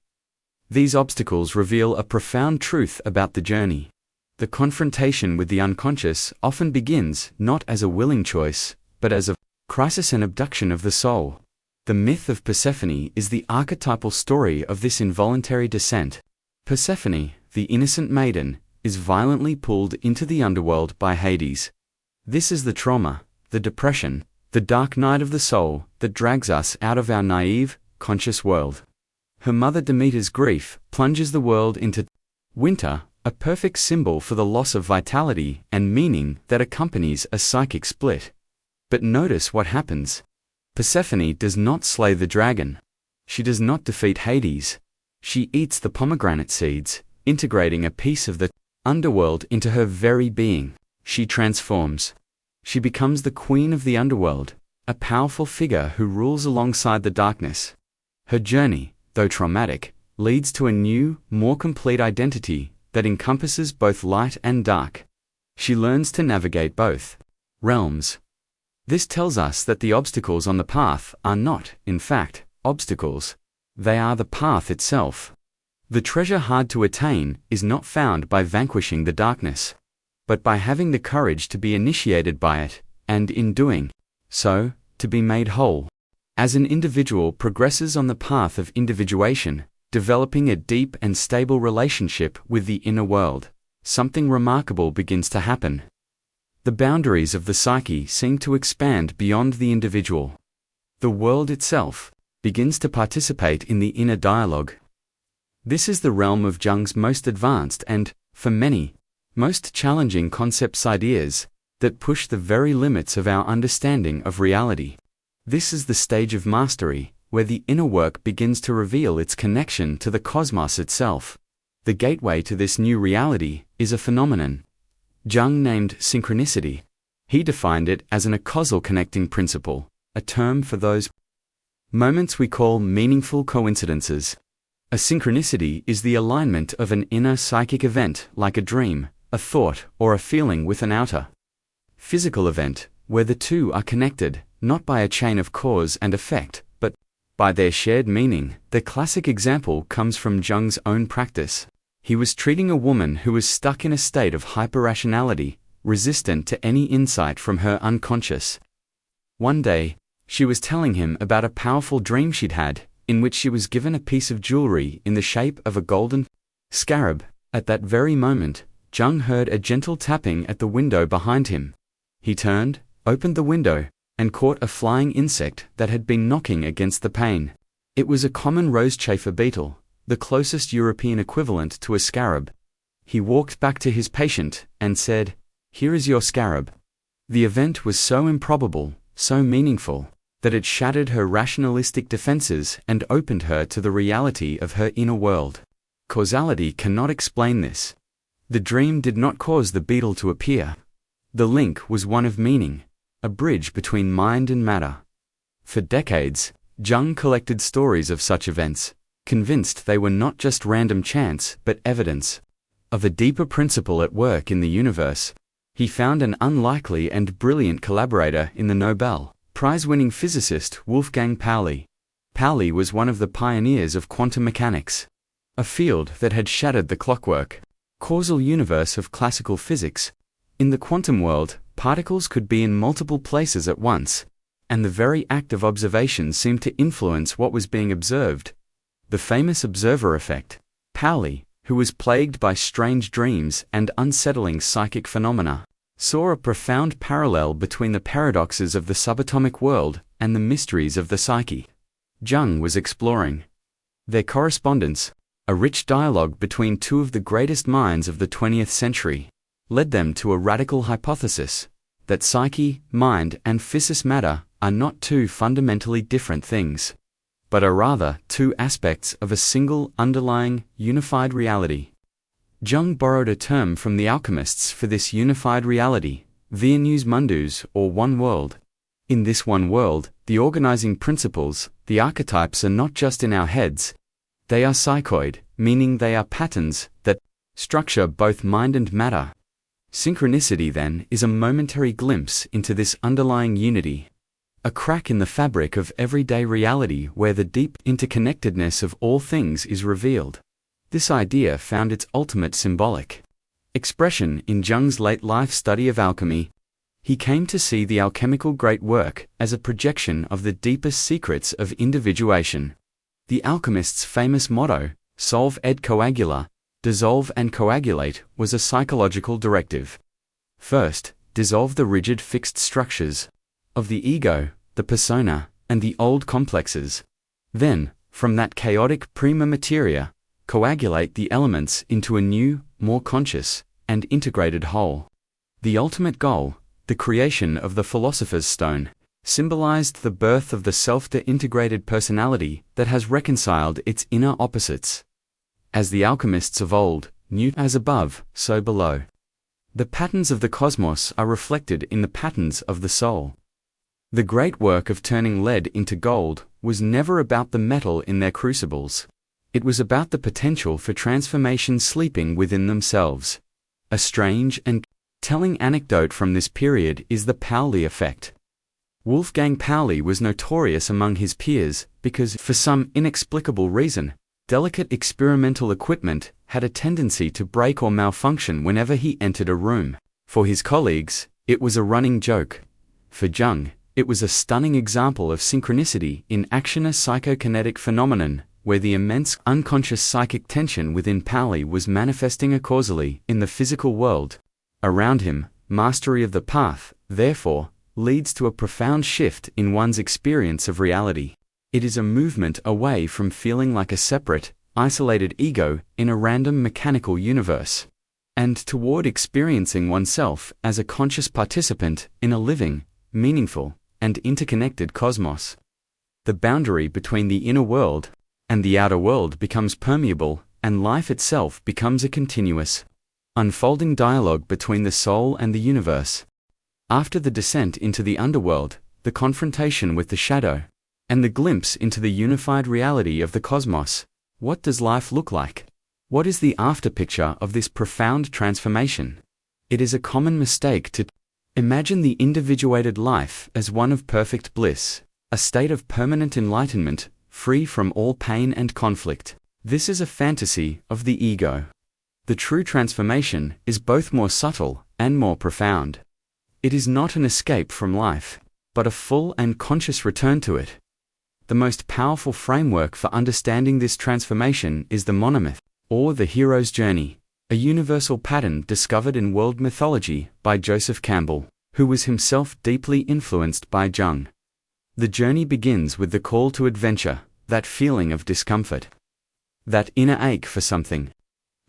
These obstacles reveal a profound truth about the journey. The confrontation with the unconscious often begins not as a willing choice, but as a crisis and abduction of the soul. The myth of Persephone is the archetypal story of this involuntary descent. Persephone, the innocent maiden, is violently pulled into the underworld by Hades. This is the trauma, the depression, the dark night of the soul that drags us out of our naive, conscious world. Her mother Demeter's grief plunges the world into winter, a perfect symbol for the loss of vitality and meaning that accompanies a psychic split. But notice what happens. Persephone does not slay the dragon. She does not defeat Hades. She eats the pomegranate seeds, integrating a piece of the underworld into her very being. She transforms. She becomes the queen of the underworld, a powerful figure who rules alongside the darkness. Her journey, though traumatic, leads to a new, more complete identity that encompasses both light and dark. She learns to navigate both realms. This tells us that the obstacles on the path are not, in fact, obstacles. They are the path itself. The treasure hard to attain is not found by vanquishing the darkness, but by having the courage to be initiated by it, and in doing so, to be made whole. As an individual progresses on the path of individuation, developing a deep and stable relationship with the inner world, something remarkable begins to happen. The boundaries of the psyche seem to expand beyond the individual. The world itself begins to participate in the inner dialogue. This is the realm of Jung's most advanced and, for many, most challenging concepts, ideas that push the very limits of our understanding of reality. This is the stage of mastery, where the inner work begins to reveal its connection to the cosmos itself. The gateway to this new reality is a phenomenon Jung named synchronicity. He defined it as an acausal connecting principle, a term for those moments we call meaningful coincidences. A synchronicity is the alignment of an inner psychic event like a dream, a thought, or a feeling with an outer physical event, where the two are connected, not by a chain of cause and effect, but by their shared meaning. The classic example comes from Jung's own practice. He was treating a woman who was stuck in a state of hyperrationality, resistant to any insight from her unconscious. One day, she was telling him about a powerful dream she'd had, in which she was given a piece of jewelry in the shape of a golden scarab. At that very moment, Jung heard a gentle tapping at the window behind him. He turned, opened the window, and caught a flying insect that had been knocking against the pane. It was a common rosechafer beetle, the closest European equivalent to a scarab. He walked back to his patient and said, "Here is your scarab." The event was so improbable, so meaningful, that it shattered her rationalistic defenses and opened her to the reality of her inner world. Causality cannot explain this. The dream did not cause the beetle to appear. The link was one of meaning, a bridge between mind and matter. For decades, Jung collected stories of such events, convinced they were not just random chance but evidence of a deeper principle at work in the universe. He found an unlikely and brilliant collaborator in the Nobel Prize-winning physicist Wolfgang Pauli. Pauli was one of the pioneers of quantum mechanics, a field that had shattered the clockwork, causal universe of classical physics. In the quantum world, particles could be in multiple places at once, and the very act of observation seemed to influence what was being observed. The famous observer effect. Pauli, who was plagued by strange dreams and unsettling psychic phenomena, saw a profound parallel between the paradoxes of the subatomic world and the mysteries of the psyche. Jung was exploring their correspondence. A rich dialogue between two of the greatest minds of the 20th century led them to a radical hypothesis that psyche, mind, and physis matter are not two fundamentally different things, but are rather two aspects of a single underlying, unified reality. Jung borrowed a term from the alchemists for this unified reality, via Neus Mundus, or one world. In this one world, the organizing principles, the archetypes, are not just in our heads. They are psychoid, meaning they are patterns that structure both mind and matter. Synchronicity, then, is a momentary glimpse into this underlying unity, a crack in the fabric of everyday reality where the deep interconnectedness of all things is revealed. This idea found its ultimate symbolic expression in Jung's late life study of alchemy. He came to see the alchemical great work as a projection of the deepest secrets of individuation. The alchemist's famous motto, solve et coagula, dissolve and coagulate, was a psychological directive. First, dissolve the rigid fixed structures of the ego, the persona, and the old complexes. Then, from that chaotic prima materia, coagulate the elements into a new, more conscious, and integrated whole. The ultimate goal, the creation of the philosopher's stone, symbolized the birth of the self-integrated personality that has reconciled its inner opposites. As the alchemists of old knew, as above, so below. The patterns of the cosmos are reflected in the patterns of the soul. The great work of turning lead into gold was never about the metal in their crucibles. It was about the potential for transformation sleeping within themselves. A strange and telling anecdote from this period is the Pauli effect. Wolfgang Pauli was notorious among his peers because, for some inexplicable reason, delicate experimental equipment had a tendency to break or malfunction whenever he entered a room. For his colleagues, it was a running joke. For Jung, it was a stunning example of synchronicity in action, a psychokinetic phenomenon, where the immense unconscious psychic tension within Pauli was manifesting causally in the physical world. Around him, mastery of the path, therefore, leads to a profound shift in one's experience of reality. It is a movement away from feeling like a separate, isolated ego in a random mechanical universe, and toward experiencing oneself as a conscious participant in a living, meaningful, and interconnected cosmos. The boundary between the inner world and the outer world becomes permeable, and life itself becomes a continuous, unfolding dialogue between the soul and the universe. After the descent into the underworld, the confrontation with the shadow, and the glimpse into the unified reality of the cosmos, what does life look like? What is the after-picture of this profound transformation? It is a common mistake to imagine the individuated life as one of perfect bliss, a state of permanent enlightenment, free from all pain and conflict. This is a fantasy of the ego. The true transformation is both more subtle and more profound. It is not an escape from life, but a full and conscious return to it. The most powerful framework for understanding this transformation is the monomyth, or the hero's journey, a universal pattern discovered in world mythology by Joseph Campbell, who was himself deeply influenced by Jung. The journey begins with the call to adventure, that feeling of discomfort, that inner ache for something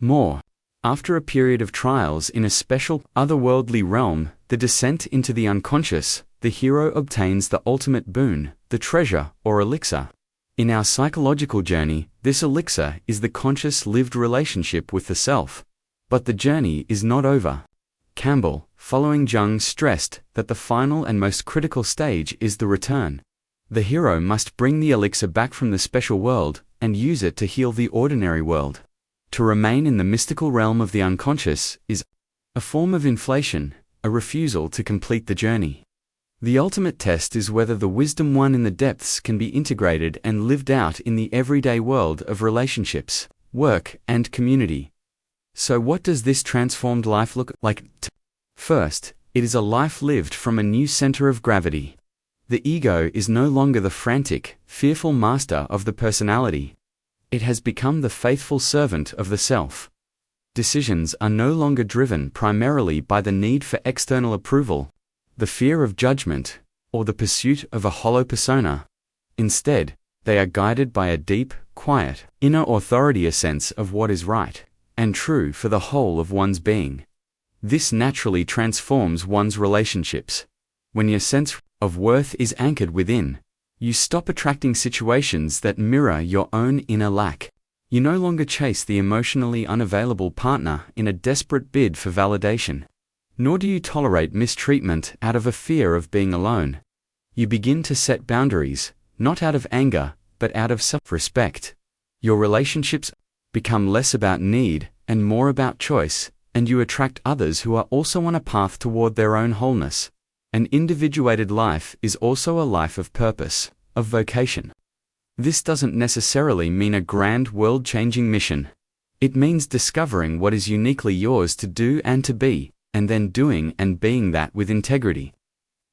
more. After a period of trials in a special, otherworldly realm, the descent into the unconscious, the hero obtains the ultimate boon, the treasure or elixir. In our psychological journey, this elixir is the conscious lived relationship with the self. But the journey is not over. Campbell, following Jung, stressed that the final and most critical stage is the return. The hero must bring the elixir back from the special world and use it to heal the ordinary world. To remain in the mystical realm of the unconscious is a form of inflation, a refusal to complete the journey. The ultimate test is whether the wisdom won in the depths can be integrated and lived out in the everyday world of relationships, work, and community. So what does this transformed life look like? First, it is a life lived from a new center of gravity. The ego is no longer the frantic, fearful master of the personality. It has become the faithful servant of the self. Decisions are no longer driven primarily by the need for external approval, the fear of judgment, or the pursuit of a hollow persona. Instead, they are guided by a deep, quiet, inner authority, a sense of what is right and true for the whole of one's being. This naturally transforms one's relationships. When your sense of worth is anchored within, you stop attracting situations that mirror your own inner lack. You no longer chase the emotionally unavailable partner in a desperate bid for validation. Nor do you tolerate mistreatment out of a fear of being alone. You begin to set boundaries, not out of anger, but out of self-respect. Your relationships become less about need and more about choice, and you attract others who are also on a path toward their own wholeness. An individuated life is also a life of purpose, of vocation. This doesn't necessarily mean a grand world-changing mission. It means discovering what is uniquely yours to do and to be, and then doing and being that with integrity.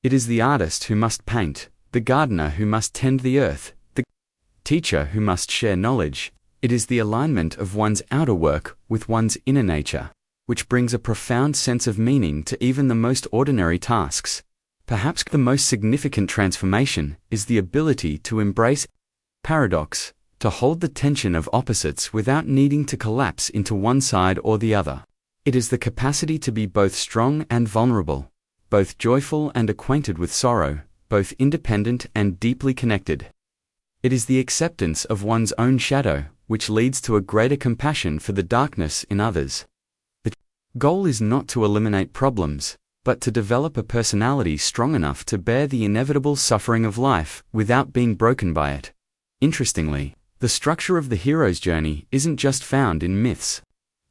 It is the artist who must paint, the gardener who must tend the earth, the teacher who must share knowledge. It is the alignment of one's outer work with one's inner nature, which brings a profound sense of meaning to even the most ordinary tasks. Perhaps the most significant transformation is the ability to embrace paradox, to hold the tension of opposites without needing to collapse into one side or the other. It is the capacity to be both strong and vulnerable, both joyful and acquainted with sorrow, both independent and deeply connected. It is the acceptance of one's own shadow, which leads to a greater compassion for the darkness in others. The goal is not to eliminate problems, but to develop a personality strong enough to bear the inevitable suffering of life without being broken by it. Interestingly, the structure of the hero's journey isn't just found in myths.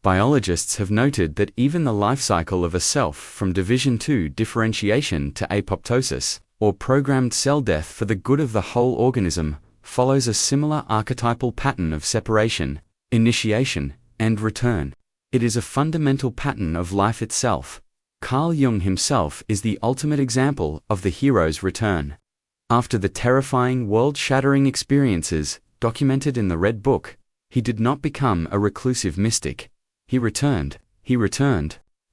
Biologists have noted that even the life cycle of a self from division to differentiation to apoptosis, or programmed cell death for the good of the whole organism, follows a similar archetypal pattern of separation, initiation, and return. It is a fundamental pattern of life itself. Carl Jung himself is the ultimate example of the hero's return. After the terrifying, world-shattering experiences documented in the Red Book, he did not become a reclusive mystic. He returned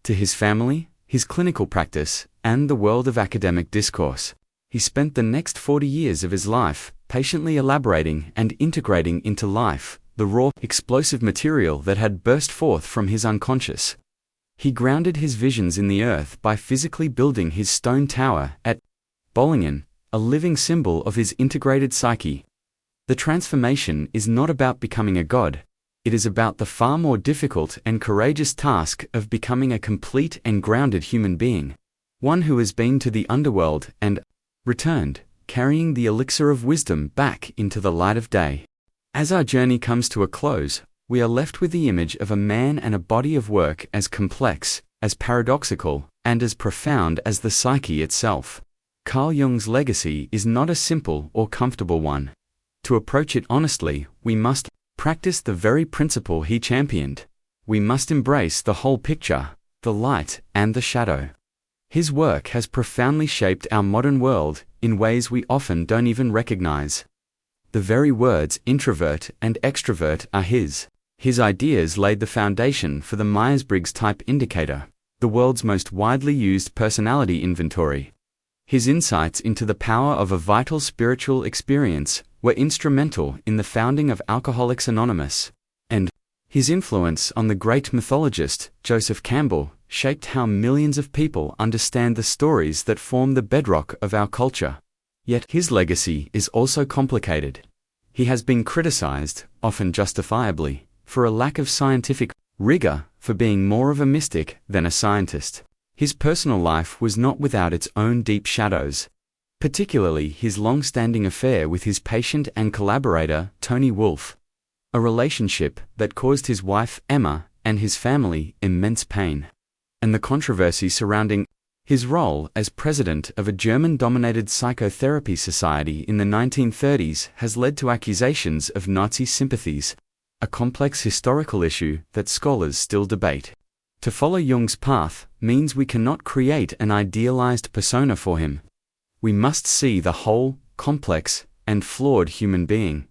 to his family, his clinical practice, and the world of academic discourse. He spent the next 40 years of his life patiently elaborating and integrating into life the raw, explosive material that had burst forth from his unconscious. He grounded his visions in the earth by physically building his stone tower at Bollingen, a living symbol of his integrated psyche. The transformation is not about becoming a god. It is about the far more difficult and courageous task of becoming a complete and grounded human being, one who has been to the underworld and returned, carrying the elixir of wisdom back into the light of day. As our journey comes to a close, we are left with the image of a man and a body of work as complex, as paradoxical, and as profound as the psyche itself. Carl Jung's legacy is not a simple or comfortable one. To approach it honestly, we must practice the very principle he championed. We must embrace the whole picture, the light and the shadow. His work has profoundly shaped our modern world in ways we often don't even recognize. The very words introvert and extrovert are his. His ideas laid the foundation for the Myers-Briggs Type Indicator, the world's most widely used personality inventory. His insights into the power of a vital spiritual experience were instrumental in the founding of Alcoholics Anonymous, and his influence on the great mythologist Joseph Campbell shaped how millions of people understand the stories that form the bedrock of our culture. Yet his legacy is also complicated. He has been criticized, often justifiably, for a lack of scientific rigor, for being more of a mystic than a scientist. His personal life was not without its own deep shadows, particularly his long-standing affair with his patient and collaborator, Tony Wolff, a relationship that caused his wife, Emma, and his family immense pain, and the controversy surrounding his role as president of a German-dominated psychotherapy society in the 1930s has led to accusations of Nazi sympathies, a complex historical issue that scholars still debate. To follow Jung's path means we cannot create an idealized persona for him. We must see the whole, complex, and flawed human being.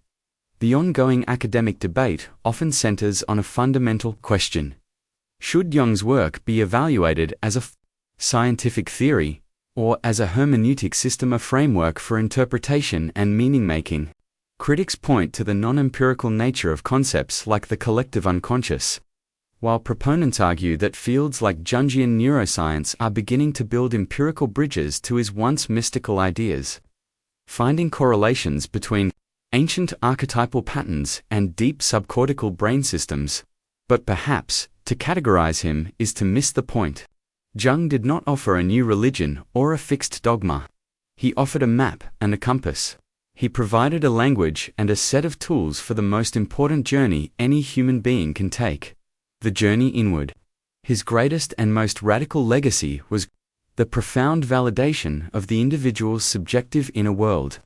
The ongoing academic debate often centers on a fundamental question. Should Jung's work be evaluated as a scientific theory, or as a hermeneutic system, a framework for interpretation and meaning-making? Critics point to the non-empirical nature of concepts like the collective unconscious, while proponents argue that fields like Jungian neuroscience are beginning to build empirical bridges to his once mystical ideas. Finding correlations between ancient archetypal patterns and deep subcortical brain systems. But perhaps, to categorize him is to miss the point. Jung did not offer a new religion or a fixed dogma. He offered a map and a compass. He provided a language and a set of tools for the most important journey any human being can take, the journey inward. His greatest and most radical legacy was the profound validation of the individual's subjective inner world.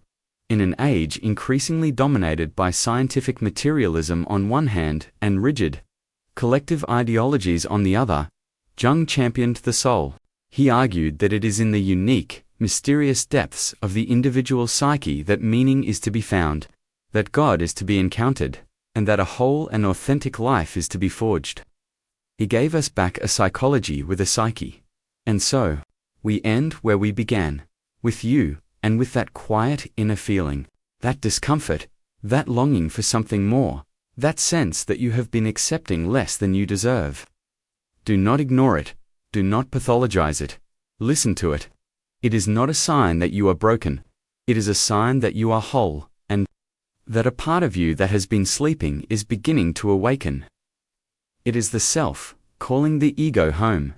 In an age increasingly dominated by scientific materialism on one hand and rigid, collective ideologies on the other, Jung championed the soul. He argued that it is in the unique, mysterious depths of the individual psyche that meaning is to be found, that God is to be encountered, and that a whole and authentic life is to be forged. He gave us back a psychology with a psyche. And so, we end where we began, with you, and with that quiet inner feeling, that discomfort, that longing for something more, that sense that you have been accepting less than you deserve. Do not ignore it, do not pathologize it, listen to it. It is not a sign that you are broken, it is a sign that you are whole, and that a part of you that has been sleeping is beginning to awaken. It is the self, calling the ego home.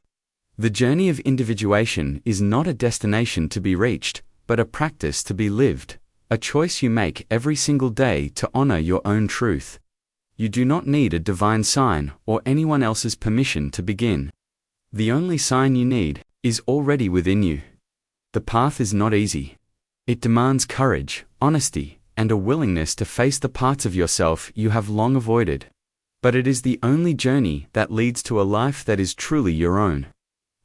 The journey of individuation is not a destination to be reached, but a practice to be lived, a choice you make every single day to honor your own truth. You do not need a divine sign or anyone else's permission to begin. The only sign you need is already within you. The path is not easy. It demands courage, honesty, and a willingness to face the parts of yourself you have long avoided. But it is the only journey that leads to a life that is truly your own.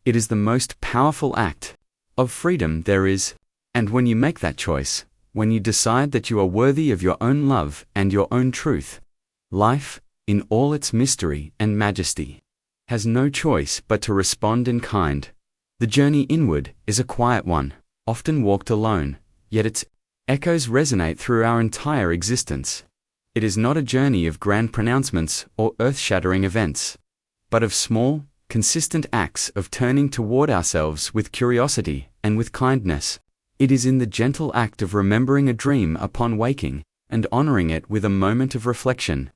It is the most powerful act of freedom there is, and when you make that choice, when you decide that you are worthy of your own love and your own truth, life, in all its mystery and majesty, has no choice but to respond in kind. The journey inward is a quiet one, often walked alone, yet its echoes resonate through our entire existence. It is not a journey of grand pronouncements or earth-shattering events, but of small, consistent acts of turning toward ourselves with curiosity and with kindness. It is in the gentle act of remembering a dream upon waking and honoring it with a moment of reflection.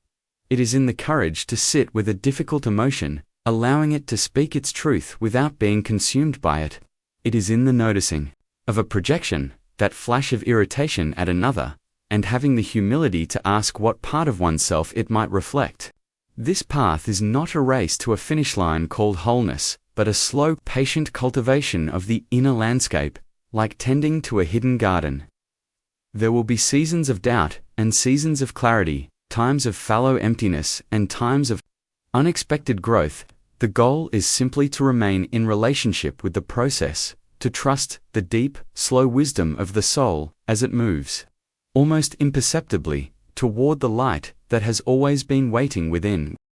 It is in the courage to sit with a difficult emotion, allowing it to speak its truth without being consumed by it. It is in the noticing of a projection, that flash of irritation at another, and having the humility to ask what part of oneself it might reflect. This path is not a race to a finish line called wholeness, but a slow, patient cultivation of the inner landscape, like tending to a hidden garden. There will be seasons of doubt and seasons of clarity, times of fallow emptiness and times of unexpected growth. The goal is simply to remain in relationship with the process, to trust the deep, slow wisdom of the soul as it moves, almost imperceptibly, toward the light that has always been waiting within.